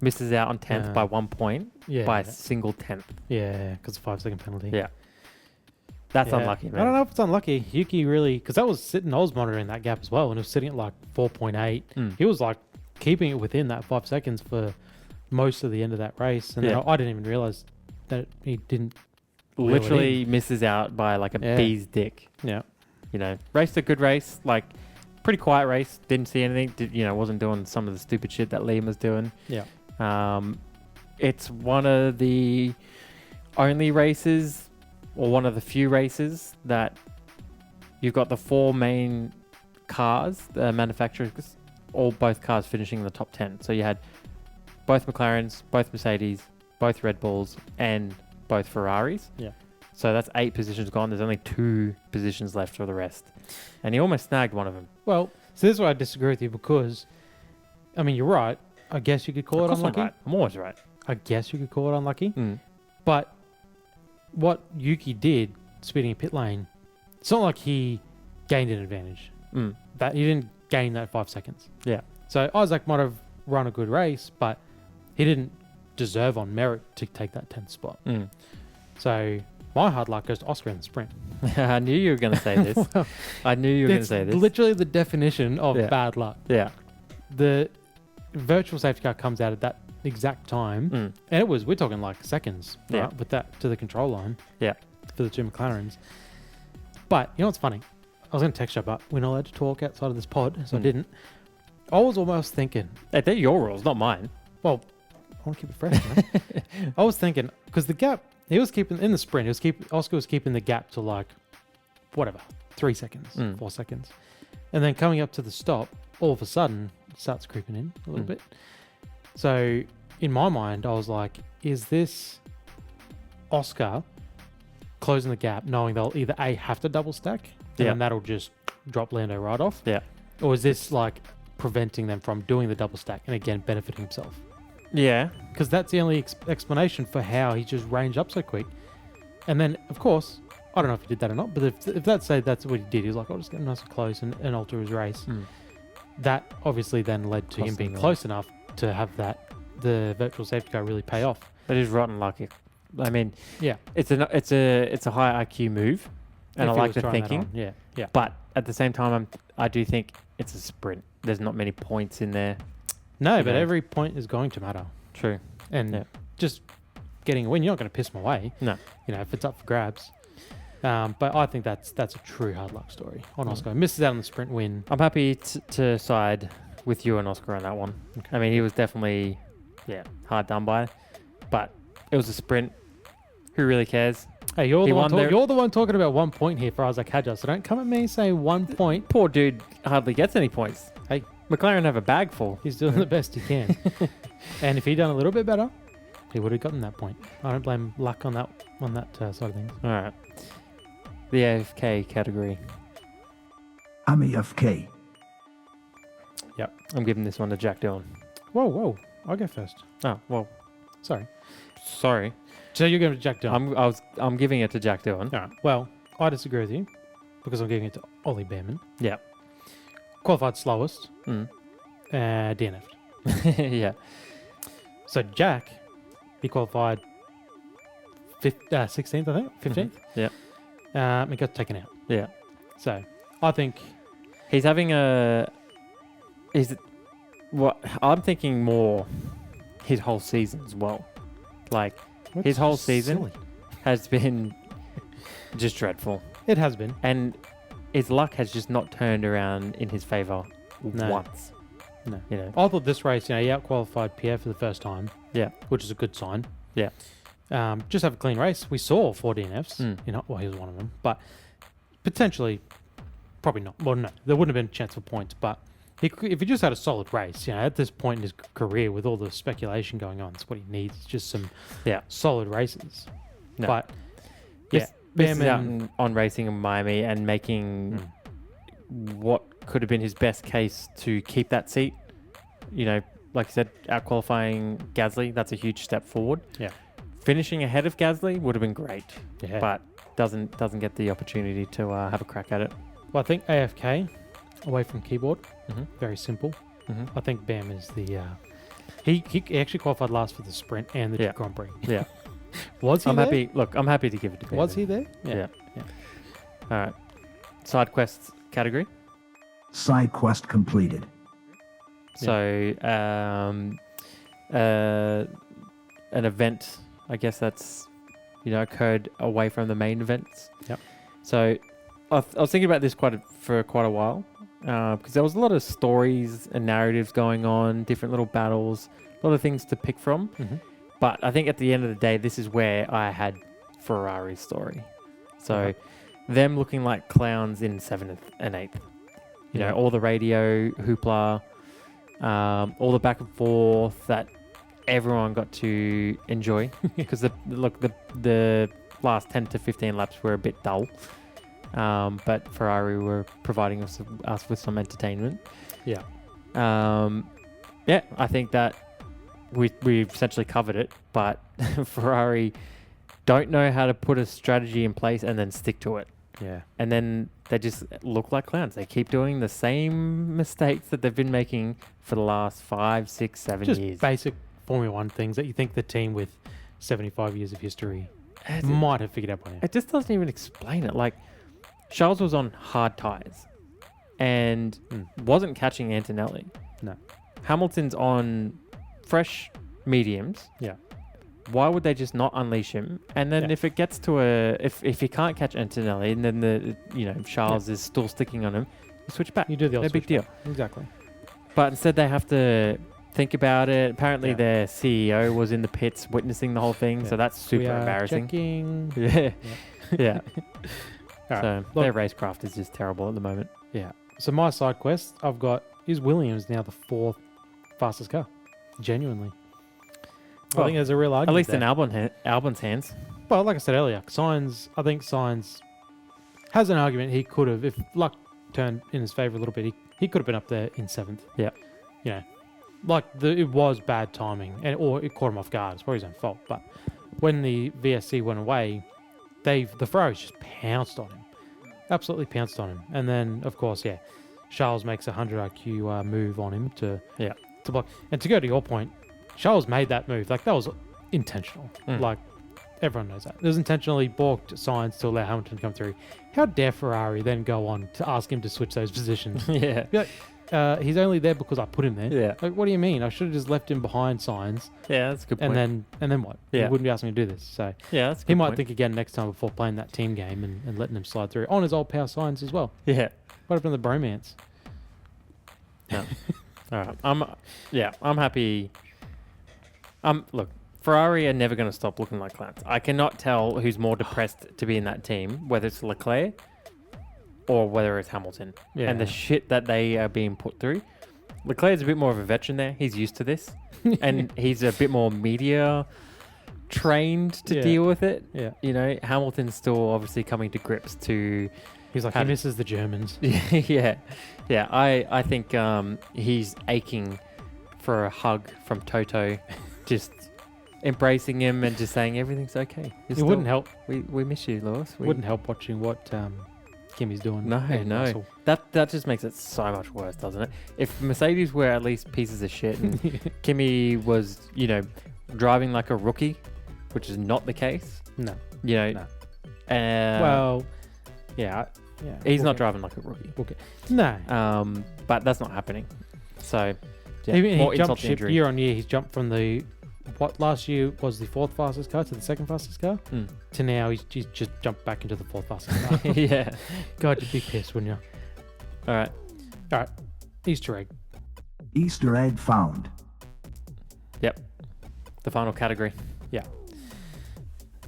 misses out on 10th by 1 point, Yeah. by a single 10th. Yeah, because of 5-second penalty. Yeah. That's Yeah. unlucky, man. I don't know if it's unlucky. Yuki really, because I was monitoring that gap as well, and it was sitting at like 4.8. Mm. He was like keeping it within that 5 seconds for most of the end of that race, and then Yeah. I didn't even realize that he didn't. wheel it Literally in. misses out by like a Yeah. bee's dick. Yeah. Raced a good race, like pretty quiet race. Didn't see anything. Wasn't doing some of the stupid shit that Liam was doing. Yeah. It's one of the only races, or one of the few races that you've got the 4 main cars, the manufacturers, both cars finishing in the top 10. So you had both McLarens, both Mercedes, both Red Bulls, and both Ferraris. Yeah. So that's 8 positions gone. There's only 2 positions left for the rest. And he almost snagged one of them. Well, so this is why I disagree with you, because, I mean, you're right. I guess you could call it unlucky. I'm always right. I guess you could call it unlucky. Mm. But what Yuki did, speeding in pit lane, it's not like he gained an advantage. Mm. That he didn't gain that 5 seconds. Yeah. So Isaac might have run a good race, but he didn't deserve on merit to take that 10th spot. Mm. So my hard luck goes to Oscar in the sprint. I knew you were going to say this. I knew you were going to say this. Literally the definition of Yeah. bad luck. Yeah. The virtual safety car comes out at that exact time, Mm. and we're talking like seconds, Yeah. right, with that to the control line. Yeah. For the 2 McLarens. But you know what's funny? I was going to text you, but we're not allowed to talk outside of this pod, so I Mm. didn't. I was almost thinking, Hey, they're your rules, not mine. well, I want to keep it fresh, man. I was thinking, because the gap, he was keeping, in the sprint, Oscar was keeping the gap to like, whatever, 3 seconds, Mm. 4 seconds. And then coming up to the stop, all of a sudden, it starts creeping in a little Mm. bit. So in my mind, I was like, is this Oscar closing the gap, knowing they'll either A, have to double stack, and Yeah. then that'll just drop Lando right off? Yeah. Or is this like preventing them from doing the double stack and again benefiting himself? Yeah. Because that's the only explanation for how he just ranged up so quick. And then, of course, I don't know if he did that or not, but if that's what he did, he was like, I'll just get nice and close and alter his race. Mm. That obviously then led to him Cost being him, close enough to have the virtual safety car really pay off. That is rotten lucky. I mean, Yeah. it's a high IQ move, and If I he like was the trying that thinking. on. Yeah. Yeah. But at the same time, I do think it's a sprint. There's not many points in there. No, You but know. every point is going to matter. True. And Yeah. just getting a win, you're not going to piss them away. No. If it's up for grabs. But I think that's a true hard luck story on Mm. Oscar. Misses out on the sprint win. I'm happy to side with you and Oscar on that one. I mean, he was definitely, hard done by, but it was a sprint. Who really cares? Hey, you're He the one. won there. You're the one talking about 1 point here for Isaac Hadjar. So don't come at me saying 1 point. Poor dude hardly gets any points. Hey. McLaren have a bag full. He's doing the best he can. And if he'd done a little bit better, he would have gotten that point. I don't blame luck on that side of things. All right. The A.F.K category. I'm A.F.K. I'm giving this one to Jack Dillon. Whoa. I'll go first. Oh, well, Sorry. sorry. So you're going to Jack Dillon. I'm giving it to Jack Dillon. All right. Well, I disagree with you because I'm giving it to Ollie Behrman. Yeah. Qualified slowest. Mm. DNF'd. Yeah. So Jack, he qualified 16th, I think, 15th. Yeah. He got taken out. Yeah. So I think He's having I'm thinking more his whole season as well. Like, his whole season silly. has been just dreadful. It has been. And his luck has just not turned around in his favour No. once. No. You know? I thought this race, he out-qualified Pierre for the first time. Yeah. Which is a good sign. Yeah. Just have a clean race. We saw 4 DNFs. Mm. Well, he was one of them. But potentially, probably not. Well, no. There wouldn't have been a chance for points. But if he just had a solid race, at this point in his career with all the speculation going on, it's what he needs. It's just some solid races. No. But, Misses out Behrman, on racing in Miami and making what could have been his best case to keep that seat. Like you said, out-qualifying Gasly, that's a huge step forward. Yeah. Finishing ahead of Gasly would have been great, yeah. but doesn't get the opportunity to have a crack at it. Well, I think A.F.K, away from keyboard, Mhm. very simple. Mhm. I think Bam is the... He actually qualified last for the sprint and the Yeah. Grand Prix. Yeah. Was he I'm there? happy. Look, I'm happy to give it to Was Behrman. he there? Yeah. All right. Side quests category. Side quest completed. So, an event, I guess that's, occurred away from the main events. Yep. So, I was thinking about this for quite a while because there was a lot of stories and narratives going on, different little battles, a lot of things to pick from. Mm-hmm. But I think at the end of the day, this is where I had Ferrari's story. So them looking like clowns in 7th and 8th. You know, all the radio hoopla, all the back and forth that everyone got to enjoy because the last 10 to 15 laps were a bit dull. But Ferrari were providing us with some entertainment. Yeah. I think that we've essentially covered it, but Ferrari don't know how to put a strategy in place and then stick to it. Yeah. And then they just look like clowns. They keep doing the same mistakes that they've been making for the last 5, 6, 7 Just years. basic Formula One things that you think the team with 75 years of history might have figured out by now. It just doesn't even explain it. Like, Charles was on hard tyres and wasn't catching Antonelli. No. Hamilton's on fresh mediums. Yeah. Why would they just not unleash him? And then if it gets to if he can't catch Antonelli and then Charles is still sticking on him, you switch back. You do the No old big deal. Exactly. But instead they have to think about it. Apparently their CEO was in the pits witnessing the whole thing, so that's super embarrassing. Checking. Yeah. Yeah. All So right. their racecraft is just terrible at the moment. Yeah. So my side quest, I've got, is Williams now the 4th fastest car? Genuinely. I think there's a real argument At least there. in Albon's hands. Well, like I said earlier, I think Sainz has an argument. He could have, if luck turned in his favour a little bit, he could have been up there in 7th. Yeah. You know, like it was bad timing, or it caught him off guard. It's probably his own fault. But when the VSC went away, the Ferraris just pounced on him. Absolutely pounced on him. And then, of course, Charles makes a 100 IQ move on him to block. And to go to your point, Charles made that move. Like, that was intentional. Like, everyone knows that. It was intentionally balked Sainz to allow Hamilton to come through. How dare Ferrari then go on to ask him to switch those positions? Yeah. Be like, he's only there because I put him there. Yeah. Like, what do you mean? I should have just left him behind Sainz. Yeah, that's a good point. And then what? Yeah. He wouldn't be asking me to do this. So Yeah, that's a he good might point. think again next time before playing that team game and letting him slide through on his old power Sainz as well. Yeah. What happened to the bromance? No. All right. I'm happy. Look, Ferrari are never going to stop looking like clowns. I cannot tell who's more depressed to be in that team, whether it's Leclerc or whether it's Hamilton. Yeah. And the shit that they are being put through. Leclerc's a bit more of a veteran there. He's used to this. And he's a bit more media trained to deal with it. Yeah. You know, Hamilton's still obviously coming to grips to... He's like, he misses the Germans. Yeah. I think he's aching for a hug from Toto, just embracing him and just saying everything's okay. It wouldn't help. We miss you, Lewis. Wouldn't help watching what Kimmy's doing. No, and no. Russell. That just makes it so much worse, doesn't it? If Mercedes were at least pieces of shit and Kimmy was, driving like a rookie, which is not the case. No. No. Well, yeah. He's not driving like a rookie. Okay. No. But that's not happening. So, yeah, He more jumped insult to ship injury. year on year. He's jumped from what last year was the 4th fastest car to the 2nd fastest car to now he's just jumped back into the 4th fastest car. Yeah. God, you'd be pissed, wouldn't you? All right. Easter egg. Easter egg found. Yep. The final category.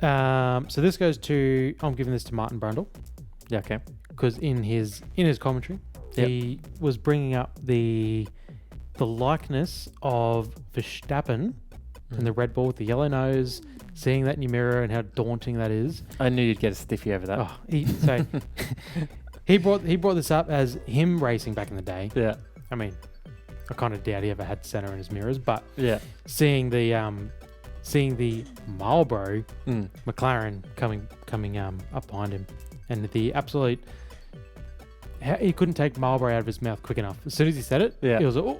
So this goes to, I'm giving this to Martin Brundle Yeah, okay. because in his commentary he was bringing up the likeness of Verstappen and the Red Bull with the yellow nose, seeing that in your mirror and how daunting that is. I knew you'd get a stiffy over that. Oh, he brought this up as him racing back in the day. Yeah. I mean, I kind of doubt he ever had center in his mirrors, but Yeah. seeing the Marlboro McLaren coming up behind him, and the absolute, he couldn't take Marlboro out of his mouth quick enough. As soon as he said it, he was like,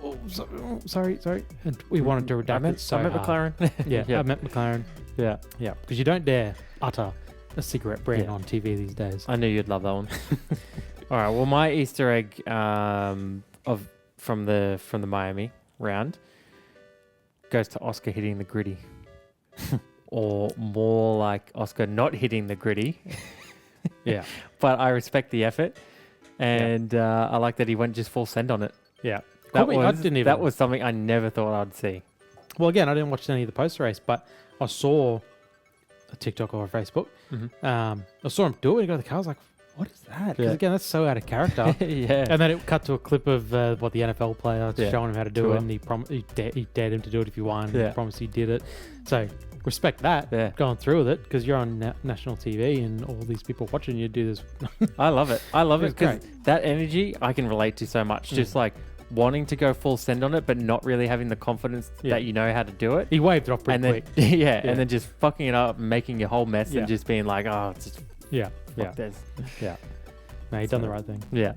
sorry, and we wanted to redact it so I meant hard. McLaren. I meant McLaren. Yeah. Yeah, because you don't dare utter a cigarette brand on TV these days. I knew you'd love that one. All right. Well, my Easter egg from the Miami round goes to Oscar hitting the griddy, or more like Oscar not hitting the griddy Yeah. But I respect the effort, and I like that he went just full send on it. Yeah. That Cool, I was didn't even- that was something I never thought I'd see. Well, again, I didn't watch any of the post-race, but I saw a TikTok or a Facebook. I saw him do it. He got the car. I was like, what is that? Because Yeah. again, that's so out of character. Yeah. And then it cut to a clip of the NFL player Yeah. showing him how to do Tour. it, and he dared him to do it if he won. Yeah. He promised he did it. So respect that. Yeah. Going through with it because you're on national TV and all these people watching you do this. I love it. I love it It's because that energy I can relate to so much. Just like wanting to go full send on it, but not really having the confidence that you know how to do it. He waved it off pretty And then, quick. yeah, and then just fucking it up, and making a whole mess, Yeah. and just being like, oh, it's just Yeah. fuck this. Yeah. No, he done the right thing. Yeah.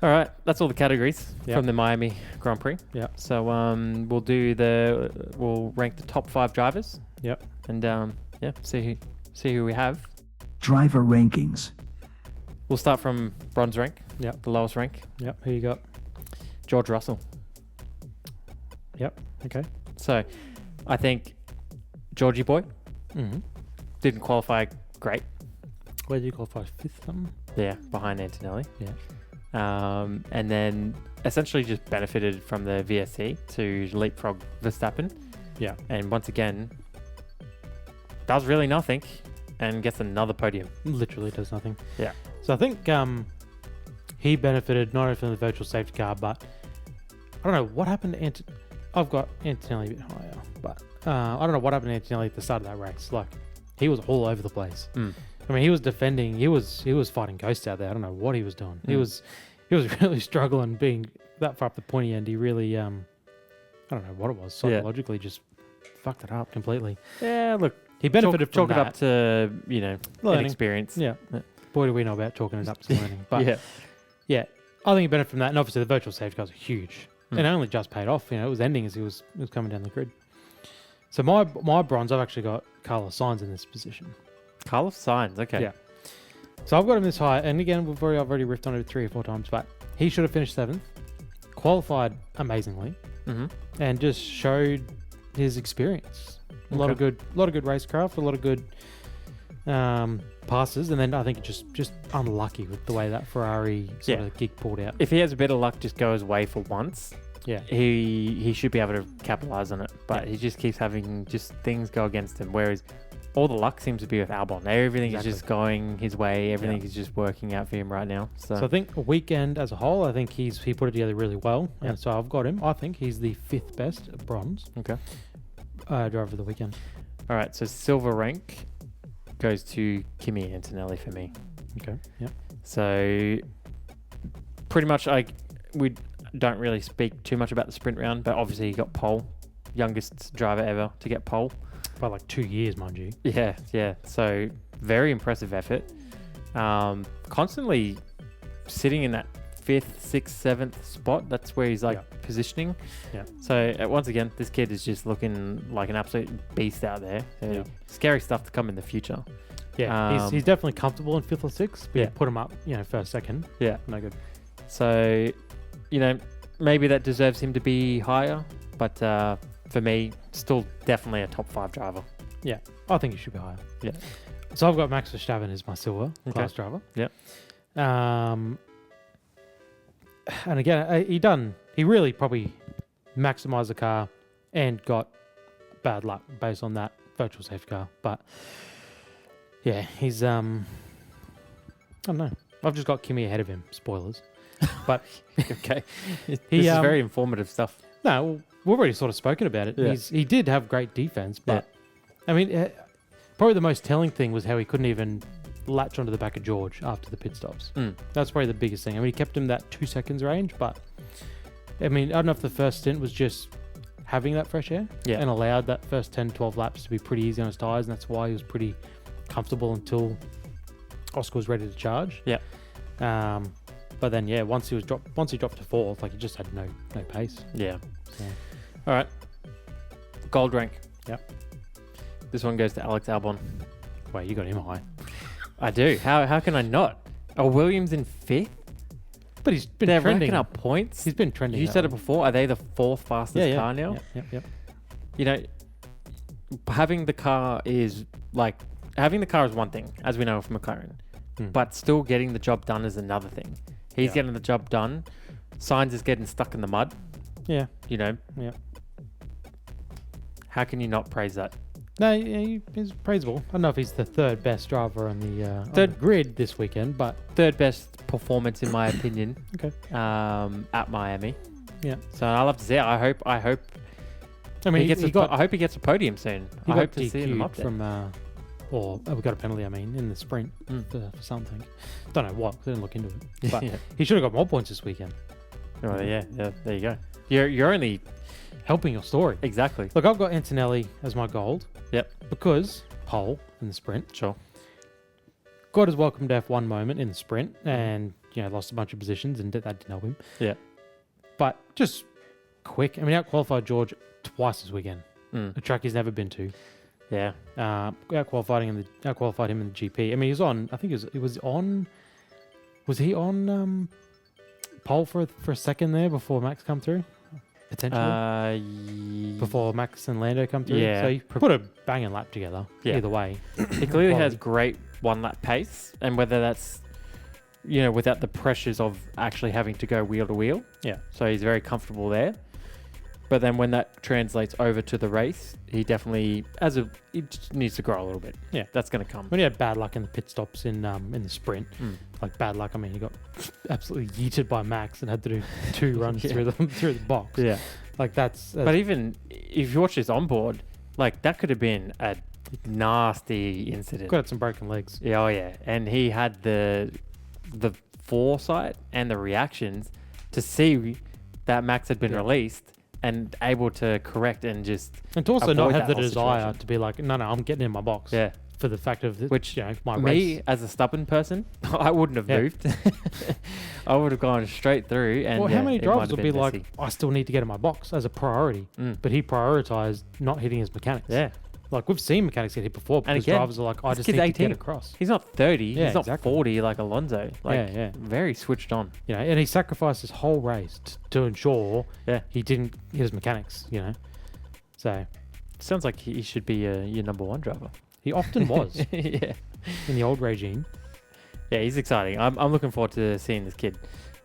All right, that's all the categories Yep. from the Miami Grand Prix. Yeah. So we'll rank the top 5 drivers. Yep. And see who we have. Driver rankings. We'll start from bronze rank. Yep. The lowest rank. Yep. Who you got? George Russell. Yep. Okay. So, I think Georgie boy Mm-hmm. didn't qualify great. Where did you qualify? 5th something? Yeah, behind Antonelli. Yeah. And then essentially just benefited from the VSC to leapfrog Verstappen. Yeah. And once again, does really nothing and gets another podium. Literally does nothing. Yeah. So I think he benefited not only from the virtual safety car, but I don't know what happened to I've got Antonelli a bit higher, but I don't know what happened to Antonelli at the start of that race. Like, he was all over the place. I mean, he was defending. He was fighting ghosts out there. I don't know what he was doing. He was really struggling being that far up the pointy end. He really I don't know what it was. Psychologically, just fucked it up completely. Yeah, look, He benefited chalk from it up that. to Learning. inexperience. Yeah. Boy, do we know about chalking it up to learning. But yeah. yeah, I think he benefited from that. And obviously, the virtual safety cars are huge. And it only just paid off. It was ending as he was coming down the grid. So my bronze, I've actually got Carlos Sainz in this position. Carlos Sainz, okay. Yeah. So I've got him this high. And again, I've already riffed on it 3 or 4 times. But he should have finished 7th. Qualified amazingly. And just showed his experience. A lot of good racecraft, a lot of good passes, and then I think just unlucky with the way that Ferrari sort of gig pulled out. If he has a bit of luck, just go his way for once. Yeah, he should be able to capitalize on it, but he just keeps having just things go against him. Whereas all the luck seems to be with Albon. Everything is just going his way. Everything is just working out for him right now. So I think a weekend as a whole, I think he put it together really well, and so I've got him. I think he's the 5th best bronze okay. driver of the weekend. All right, so silver rank goes to Kimi Antonelli for me. Okay. Yeah. So pretty much we don't really speak too much about the sprint round, but obviously he got pole, youngest driver ever to get pole. By like 2 years, mind you. Yeah. So very impressive effort. Constantly sitting in that 5th, 6th, 7th spot. That's where he's positioning. Yeah. So once again, this kid is just looking like an absolute beast out there. So scary stuff to come in the future. Yeah, he's definitely comfortable in 5th or 6th. But you put him up, 1st, 2nd. Yeah. No good. So, maybe that deserves him to be higher, but for me, still definitely a top 5 driver. Yeah, I think he should be higher. Yeah. So I've got Max Verstappen as my silver class driver. Yeah. And again, he really probably maximised the car and got bad luck based on that virtual safety car. But yeah, he's I don't know. I've just got Kimi ahead of him. Spoilers. But Okay. This is very informative stuff. no, we've already sort of spoken about it. Yeah. He did have great defense, but I mean, probably the most telling thing was how he couldn't even latch onto the back of George after the pit stops. That's probably the biggest thing. I mean, he kept him that 2 seconds range, but I mean, I don't know if the first stint was just having that fresh air and allowed that first 10, 12 laps to be pretty easy on his tyres, and that's why he was pretty comfortable until Oscar was ready to charge. Yeah. But then, once he dropped to 4th, he just had no pace. Yeah. So. All right. Gold rank. Yep. This one goes to Alex Albon. Wait, you got him high. I do. How can I not? Are Williams in 5th? But he's been They're trending. racking up points. He's been trending. You that said it way. before. Are they the 4th fastest car now? Yep. Having the car is one thing, as we know from McLaren. but still getting the job done is another thing. He's Yeah. getting the job done. Sainz is getting stuck in the mud. Yeah. You know, Yeah. how can you not praise that? No, yeah, he's praisable. I don't know if he's the third best driver on the grid this weekend, but Third best performance in my opinion. okay. At Miami. Yeah. So I love to see it. I hope. I mean, I hope he gets a podium soon. he I got hope to see him up DQ'd there. from, we got a penalty. I mean, in the sprint for something. Don't know what. 'Cause I didn't look into it. But Yeah. he should have got more points this weekend. Oh yeah. There you go. You're only Helping your story. exactly. Look, I've got Antonelli as my gold. Yep. Because pole in the sprint. Sure. Got his welcome to F1 moment in the sprint, and lost a bunch of positions, and that didn't help him. Yeah. But just quick. I mean, out-qualified George twice this weekend. A track he's never been to. Yeah. Out-qualified him in the GP. I mean, he was on. I think he was on. Was he on pole for a second there before Max come through? Potentially. Before Max and Lando come through. Yeah. So he put a banging lap together. Yeah. Either way. He clearly has Quality. great one-lap pace, and whether that's without the pressures of actually having to go wheel to wheel. Yeah. So he's very comfortable there. But then when that translates over to the race, he definitely he just needs to grow a little bit. Yeah. That's going to come. When he had bad luck in the pit stops in the sprint, like bad luck. I mean, he got absolutely yeeted by Max and had to do 2 runs through the box. Yeah. Like that's. But even if you watch this onboard, like that could have been a nasty incident. got some broken legs. Yeah, oh yeah, and he had the foresight and the reactions to see that Max had been released and able to correct and just And to also not avoid have the that whole desire situation. to be like, no, my getting in my box. Yeah. For the fact of Which my me race. as a stubborn person, I wouldn't have Yeah. moved. I would have gone straight through. And Well, how many it might drivers have would be been like, messy. I still need to get in my box as a priority, but he prioritized not hitting his mechanics. Yeah. Like we've seen mechanics get hit before because again, drivers are like, I this just need kid's to 18. get across. He's not 30. Yeah, he's not exactly. 40 like Alonso. Like, Yeah. very switched on. And he sacrificed his whole race to ensure Yeah. he didn't hit his mechanics. So Sounds like he should be your number one driver. he often was Yeah. in the old regime. Yeah, he's exciting. I'm looking forward to seeing this kid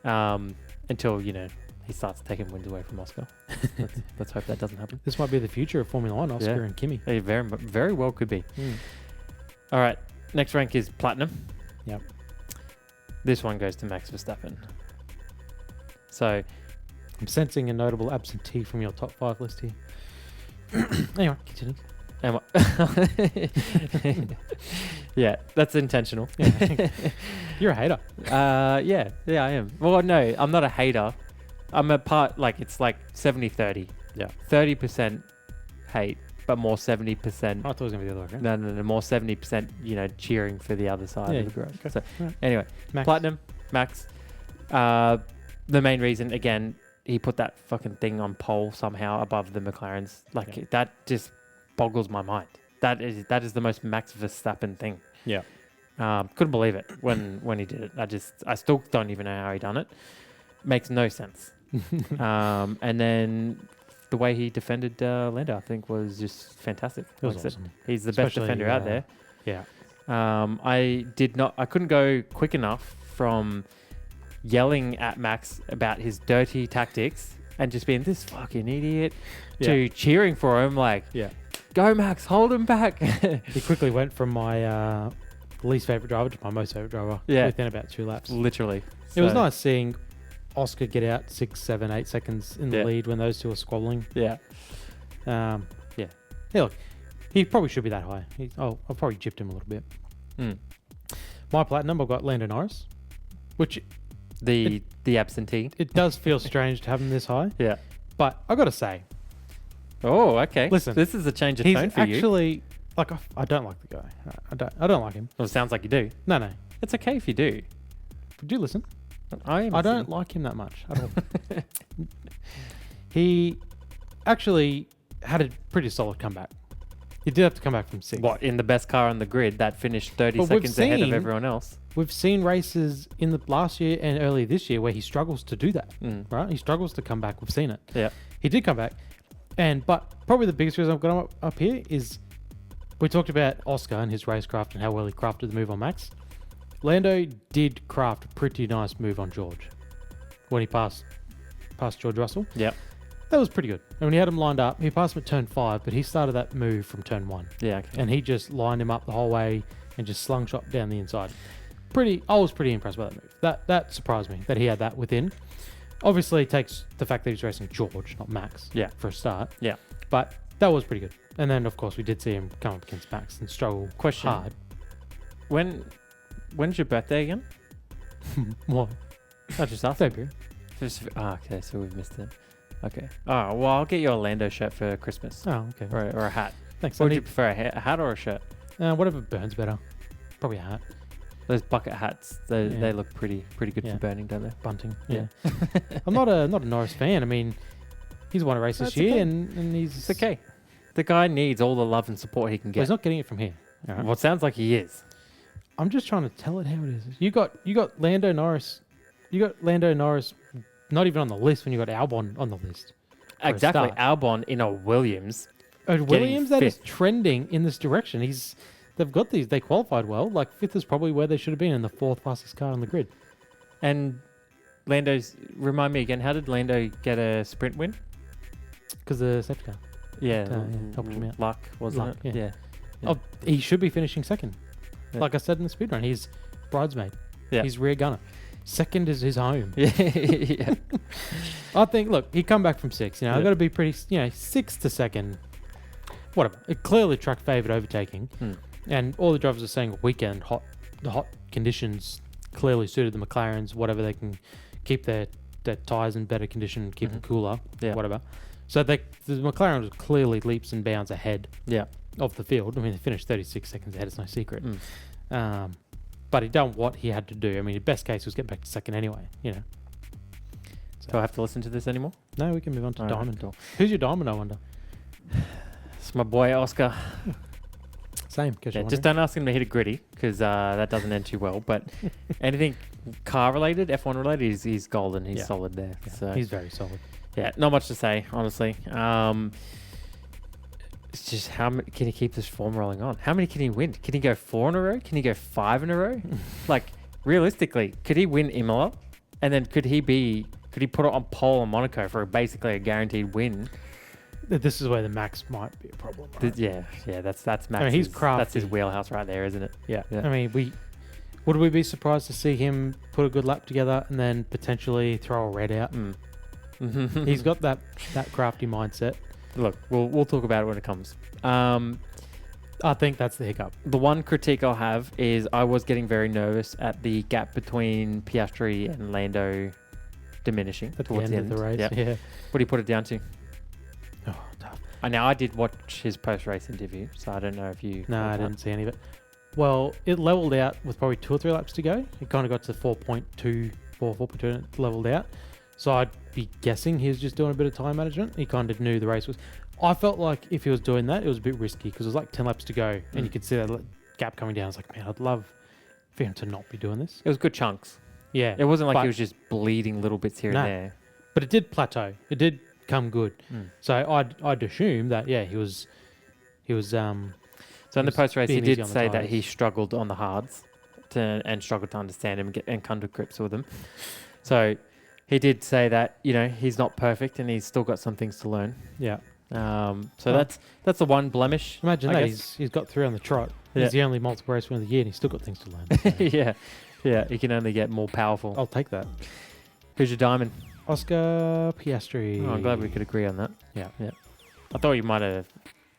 until, he starts taking wins away from Oscar. Let's hope that doesn't happen. This might be the future of Formula One, Oscar Yeah. and Kimi. He very well could be. All right, next rank is Platinum. Yep. This one goes to Max Verstappen. So, I'm sensing a notable absentee from your top 5 list here. Anyway, continue. am I- yeah, that's intentional. You're a hater. Yeah, I am. Well, no, I'm not a hater. I'm a part, like, it's like 70-30. Yeah. 30% hate, but more 70%. I thought it was going to be the other way. No, more 70%, cheering for the other side Yeah, of the garage. okay. So, Right. anyway, Max. Platinum, Max. The main reason, again, he put that fucking thing on pole somehow above the McLarens. Like, that just boggles my mind. That is the most Max Verstappen thing. Yeah. Couldn't believe it when he did it. I still don't even know how he done it. Makes no sense. And then the way he defended Lando, I think, was just fantastic. It was Like I said, awesome. he's the best Especially, defender out there. Yeah. I couldn't go quick enough from yelling at Max about his dirty tactics and just being this fucking idiot to cheering for him like, Yeah. go Max, hold him back. He quickly went from my least favorite driver to my most favorite driver within about 2 laps. Literally. It was So, nice seeing Oscar get out 6, 7, 8 seconds in the Yeah. lead when those two are squabbling. Yeah. Yeah, look, he probably should be that high. I've probably gypped him a little bit. Mm. My platinum, I've got Lando Norris, which The absentee. it does feel strange to have him this high, Yeah. but I got to say, Oh, okay. Listen, this is a change of he's tone for you. actually like I don't like the guy. I don't like him. Well, it sounds like you do. No. It's okay if you do. Would you listen? I I don't like him that much at all. He actually had a pretty solid comeback. He did have to come back from 6th. What, in the best car on the grid that finished 30 But we've seconds ahead of seen- everyone else? We've seen races in the last year and earlier this year where he struggles to do that, Mm. right? He struggles to come back. We've seen it. Yeah. He did come back. But probably the biggest reason I've got him up here is we talked about Oscar and his racecraft and how well he crafted the move on Max. Lando did craft a pretty nice move on George when he passed George Russell. Yep. That was pretty good. And when he had him lined up, he passed him at turn 5, but he started that move from turn 1. Yeah. Okay. And he just lined him up the whole way and just slungshot down the inside. I was pretty impressed by that move. That surprised me that he had that within. Obviously, it takes the fact that he's racing George, not Max, Yeah. for a start. Yeah. But that was pretty good. And then, of course, we did see him come up against Max and struggle Question. hard. When's your birthday again? What? I just asked. February. Okay, so we've missed it. Okay. Oh, well, I'll get you a Lando shirt for Christmas. Oh, okay. Or a hat. Thanks. What I would you need prefer, a hat or a shirt? whatever burns better. Probably a hat. Those bucket hats, they Yeah. look pretty good Yeah. for burning, don't they? Bunting. Yeah. I'm not a Norris fan. I mean, he's won a race this That's year, okay. and he's It's okay. The guy needs all the love and support he can Well, get. he's not getting it from here. All right? Well, it sounds like he is. I'm just trying to tell it how it is. You got Lando Norris. You got Lando Norris not even on the list when you got Albon on the list. For a Exactly. start. Albon in a Williams. Williams that is fifth. trending in this direction. They've got these. They qualified well. Like 5th is probably where they should have been in the 4th fastest car on the grid. And remind me again, how did Lando get a sprint win? Because the safety car. Yeah, helped him out. luck, wasn't Luck, it? yeah. Yeah. Oh, he should be finishing second. Yeah. Like I said in the speedrun, he's bridesmaid. Yeah. He's rear gunner. Second is his home. Yeah. I think, look, he come back from 6. You know, Yeah. I've got to be pretty, 6th to second. Whatever. It clearly track favoured overtaking. Hmm. And all the drivers are saying weekend, the hot conditions clearly suited the McLarens, whatever they can keep their tyres in better condition, keep them cooler, Yeah. whatever. So the McLaren was clearly leaps and bounds ahead Yeah. of the field. I mean, they finished 36 seconds ahead, it's no secret. Mm. But he done what he had to do. I mean, the best case was get back to second anyway, Do I have to listen to this anymore? No, we can move on to All right, Diamond. cool. Who's your Diamond, I wonder? It's my boy Oscar. Same. 'Cause Yeah, you're just wondering. don't ask him to hit a griddy because that doesn't end too well. But anything car related, F1 related, he's golden. He's Yeah. solid there. Yeah, So he's very solid. yeah, not much to say, honestly. It's just can he keep this form rolling on? How many can he win? Can he go 4 in a row? Can he go 5 in a row? Like realistically, could he win Imola? And then could he put it on pole in Monaco for basically a guaranteed win? This is where the Max might be a problem. Right? Yeah, that's Max's, I mean, he's that's his crafty. wheelhouse right there, isn't it? Yeah. Yeah. I mean, would we be surprised to see him put a good lap together and then potentially throw a red out? Mm. He's got that crafty mindset. Look, we'll talk about it when it comes. I think that's the hiccup. The one critique I'll have is I was getting very nervous at the gap between Piastri and Lando diminishing At towards the end of the race. Yep. Yeah. What do you put it down to? Oh, tough. Now I did watch his post-race interview, so I don't know if you. No, caught I that. didn't see any of it. Well, it leveled out with probably 2 or 3 laps to go. It kind of got to 4.2 and it leveled out. So I'd be guessing he was just doing a bit of time management. He kind of knew the race was. I felt like if he was doing that, it was a bit risky because it was like 10 laps to go and you could see that gap coming down. I was like, man, I'd love for him to not be doing this. It was good chunks. Yeah. It wasn't like but- he was just bleeding little bits here No. and there. But it did plateau. It did come good. Mm. So I'd assume that, yeah, he was. So in the was post-race, he being easy did on the say that tyres. he struggled on the hards and struggled to understand him and come to grips with them. So he did say that, he's not perfect and he's still got some things to learn. Yeah. So Well, that's the one blemish. Imagine I that. guess. He's got through on the trot. Yeah. He's the only multiple race winner of the year and he's still got things to learn. So Yeah, he can only get more powerful. I'll take that. Who's your diamond? OSCAR Piastri. Oh, I'm glad we could agree on that. Yeah. I thought you might have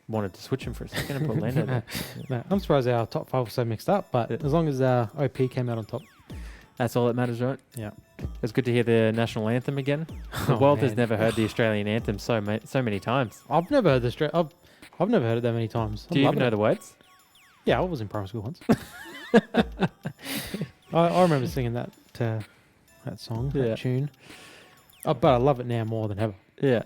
wanted to switch him for a second and put Lando there. No, I'm surprised our top 5 was so mixed up, but Yeah. as long as OP came out on top. That's all that matters, right? Yeah. It's good to hear the national anthem again. The Oh, world has man. never heard the Australian anthem so many times. I've never heard the I've never heard it that many times. Do you even know the words? Yeah, I was in primary school once. I remember singing that song, Yeah. that tune. But I love it now more than ever. Yeah.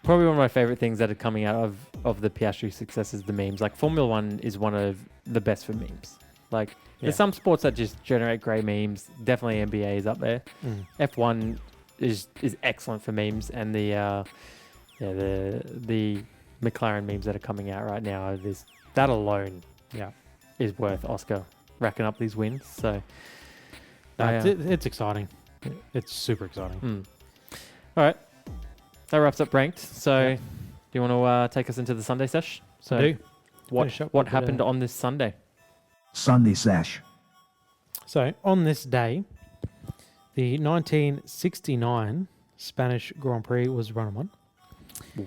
Probably one of my favorite things that are coming out of the Piastri success is the memes. Like Formula One is one of the best for memes. Like there's some sports that just generate great memes. Definitely NBA is up there. Mm. F1 is excellent for memes, and the McLaren memes that are coming out right now, that alone Yeah. is worth Oscar. racking up these wins. So, It's exciting. It's super exciting. All right, that wraps up ranked. So, do you want to take us into the Sunday sesh? So, I do. what Finish up what with happened on this Sunday? Sunday sesh. So, on this day, the 1969 Spanish Grand Prix was run on.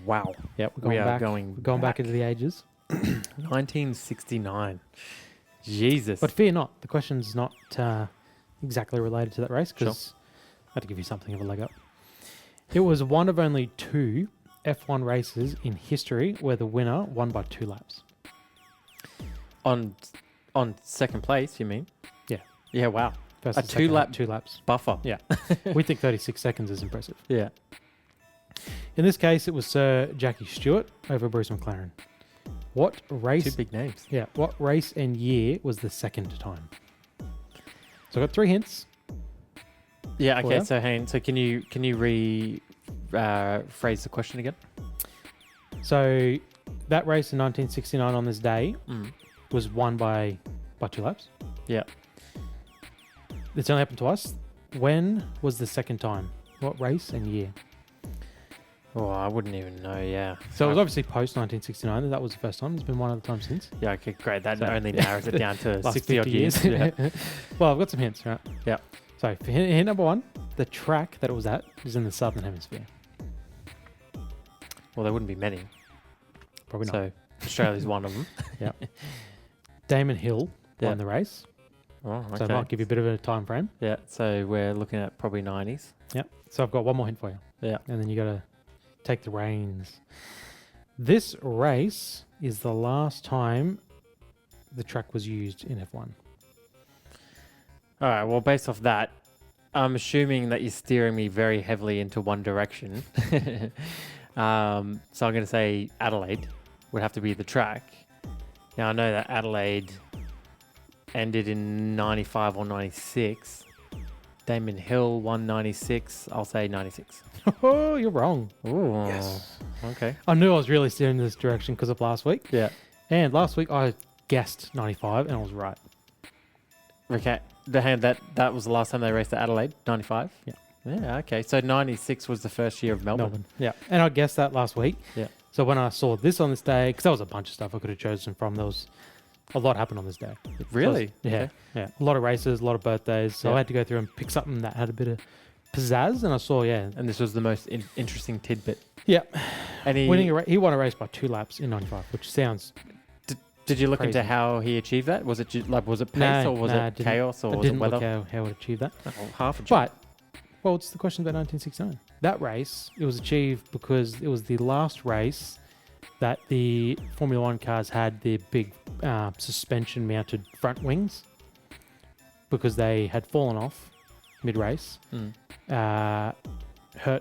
Wow. Yep, We are going back into the ages. 1969. Jesus. But fear not, the question's not exactly related to that race because I had to give you something of a leg up. It was one of only 2 F1 races in history where the winner won by 2 laps. on second place, you mean? Yeah. Yeah, wow. First A and second 2-lap 2 laps. buffer. Yeah. We think 36 seconds is impressive. Yeah. In this case, it was Sir Jackie Stewart over Bruce McLaren. What race? 2 big names. Yeah. What race and year was the second time? So I got 3 hints. Yeah, okay, Yeah. so hang on. So can you phrase the question again? So that race in 1969 on this day was won by 2 laps. Yeah. It's only happened twice. When was the second time? What race and year? Oh, I wouldn't even know, yeah. So it was obviously post 1969. That was the first time. There's been one other time since. Yeah, okay, great. That So- only narrows it down to Last 60 odd 50 years. Yeah. Well, I've got some hints, right? Yeah. So for hint number 1, the track that it was at is in the southern hemisphere. Well, there wouldn't be many. Probably not. So Australia's one of them. Yeah. Damon Hill Yeah. won the race. Oh, okay. So I might give you a bit of a time frame. Yeah, so we're looking at probably 90s. Yep. So I've got one more hint for you. Yeah. And then you got to take the reins. This race is the last time the track was used in F1. All right, well, based off that, I'm assuming that you're steering me very heavily into one direction. So I'm going to say Adelaide would have to be the track. Now, I know that Adelaide ended in 95 or 96. Damon Hill won 96. I'll say 96. Oh, you're wrong. Ooh. Yes. Okay. I knew I was really steering this direction because of last week. Yeah. And last week I guessed 95 and I was right. Okay. That was the last time they raced at Adelaide, 95? Yeah. Yeah, okay. So 96 was the first year of Melbourne. Yeah. And I guessed that last week. Yeah. So when I saw this on this day, because there was a bunch of stuff I could have chosen from, there was a lot happened on this day. Really? Yeah. Okay. Yeah. A lot of races, a lot of birthdays. So Yeah. I had to go through and pick something that had a bit of pizzazz. And I saw, And this was the most interesting tidbit. yeah. Any, He won a race by 2 laps in 95, which sounds... Did you look into crazy. how he achieved that? Was it was it pace No, or was no, I it didn't- chaos or I was it didn't look weather? how it achieved that. Oh, half a job. But, well, it's the question about 1969. That race, it was achieved because it was the last race that the Formula One cars had their big suspension-mounted front wings because they had fallen off mid-race, hurt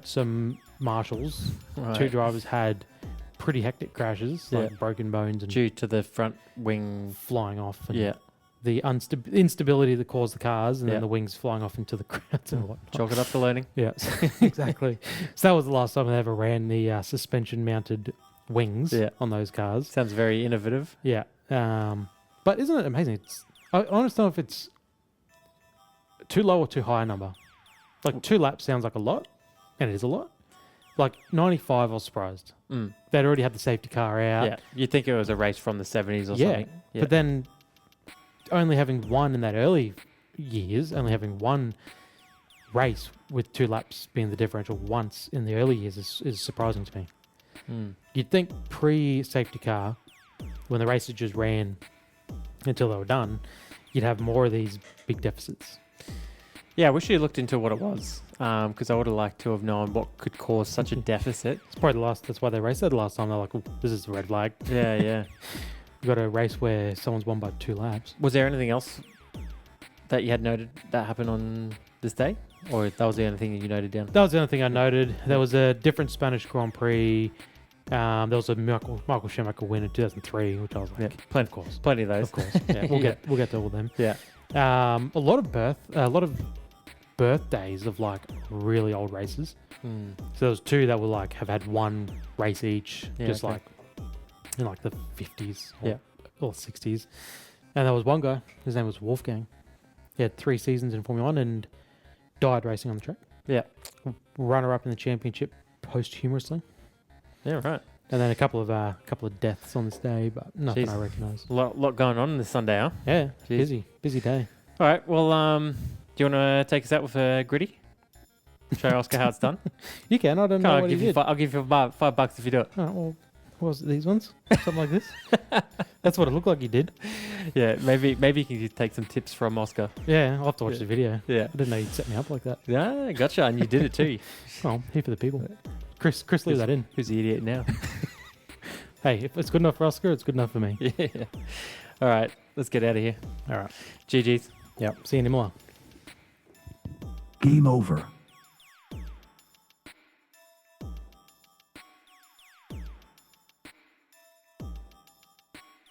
some marshals. Right. 2 drivers had pretty hectic crashes, like Yeah. broken bones and Due to the front wing. flying off. And Yeah. the instability that caused the cars and Yeah. then the wings flying off into the crowds and whatnot. Chalk it up to learning. Yeah, exactly. So that was the last time they ever ran the suspension-mounted wings Yeah. on those cars. Sounds very innovative. Yeah. But isn't it amazing? I don't know if it's too low or too high a number. Like 2 laps sounds like a lot, and it is a lot. Like 95, I was surprised. They'd already had the safety car out. Yeah. You'd think it was a race from the 70s or Yeah, something. Yeah. But then only having one in that early years, only having one race with 2 laps being the differential once in the early years is surprising to me. You'd think pre-safety car, when the races just ran until they were done, you'd have more of these big deficits. Yeah, I wish you looked into what it was because I would have liked to have known what could cause such a deficit. It's probably the last. That's why they raced that the last time. They're like, oh, this is a red flag. Yeah, yeah. We've got a race where someone's won by 2 laps. Was there anything else that you had noted that happened on this day? Or that was the only thing you noted down? That was the only thing I noted. There was a different Spanish Grand Prix. There was a Michael Schumacher win in 2003, which I was like, Yeah, plenty, of course, plenty of those. of course. Yeah, we'll get to all of them. Yeah. A lot of birthdays of like really old races. So there was 2 that were like have had 1 race each, Yeah, just okay. like in like the 50s or, Yeah. or 60s. And there was one guy, his name was Wolfgang. He had 3 seasons in Formula 1 and died racing on the track. Yeah. Runner-up in the championship posthumously. Yeah, right. And then a couple of deaths on this day, but nothing Jeez. I recognise. Lot going on this Sunday, huh? Yeah, Jeez. busy day. All right. Well, do you want to take us out with a griddy? Show Oscar how it's done. You can. I don't know I'll what he give you did. I'll give you $5 if you do it. Oh, well, what was it, these ones? Something like this? That's what it looked like he did. Yeah, maybe you can take some tips from Oscar. Yeah, I'll have to watch Yeah. the video. Yeah. I didn't know you'd set me up like that. Yeah, gotcha. And you did it too. Oh, here for the people. Chris, leave that in. Who's the idiot now? Hey, if it's good enough for Oscar, it's good enough for me. Yeah. All right. Let's get out of here. All right. GG's. Yep. See you anymore. Game over.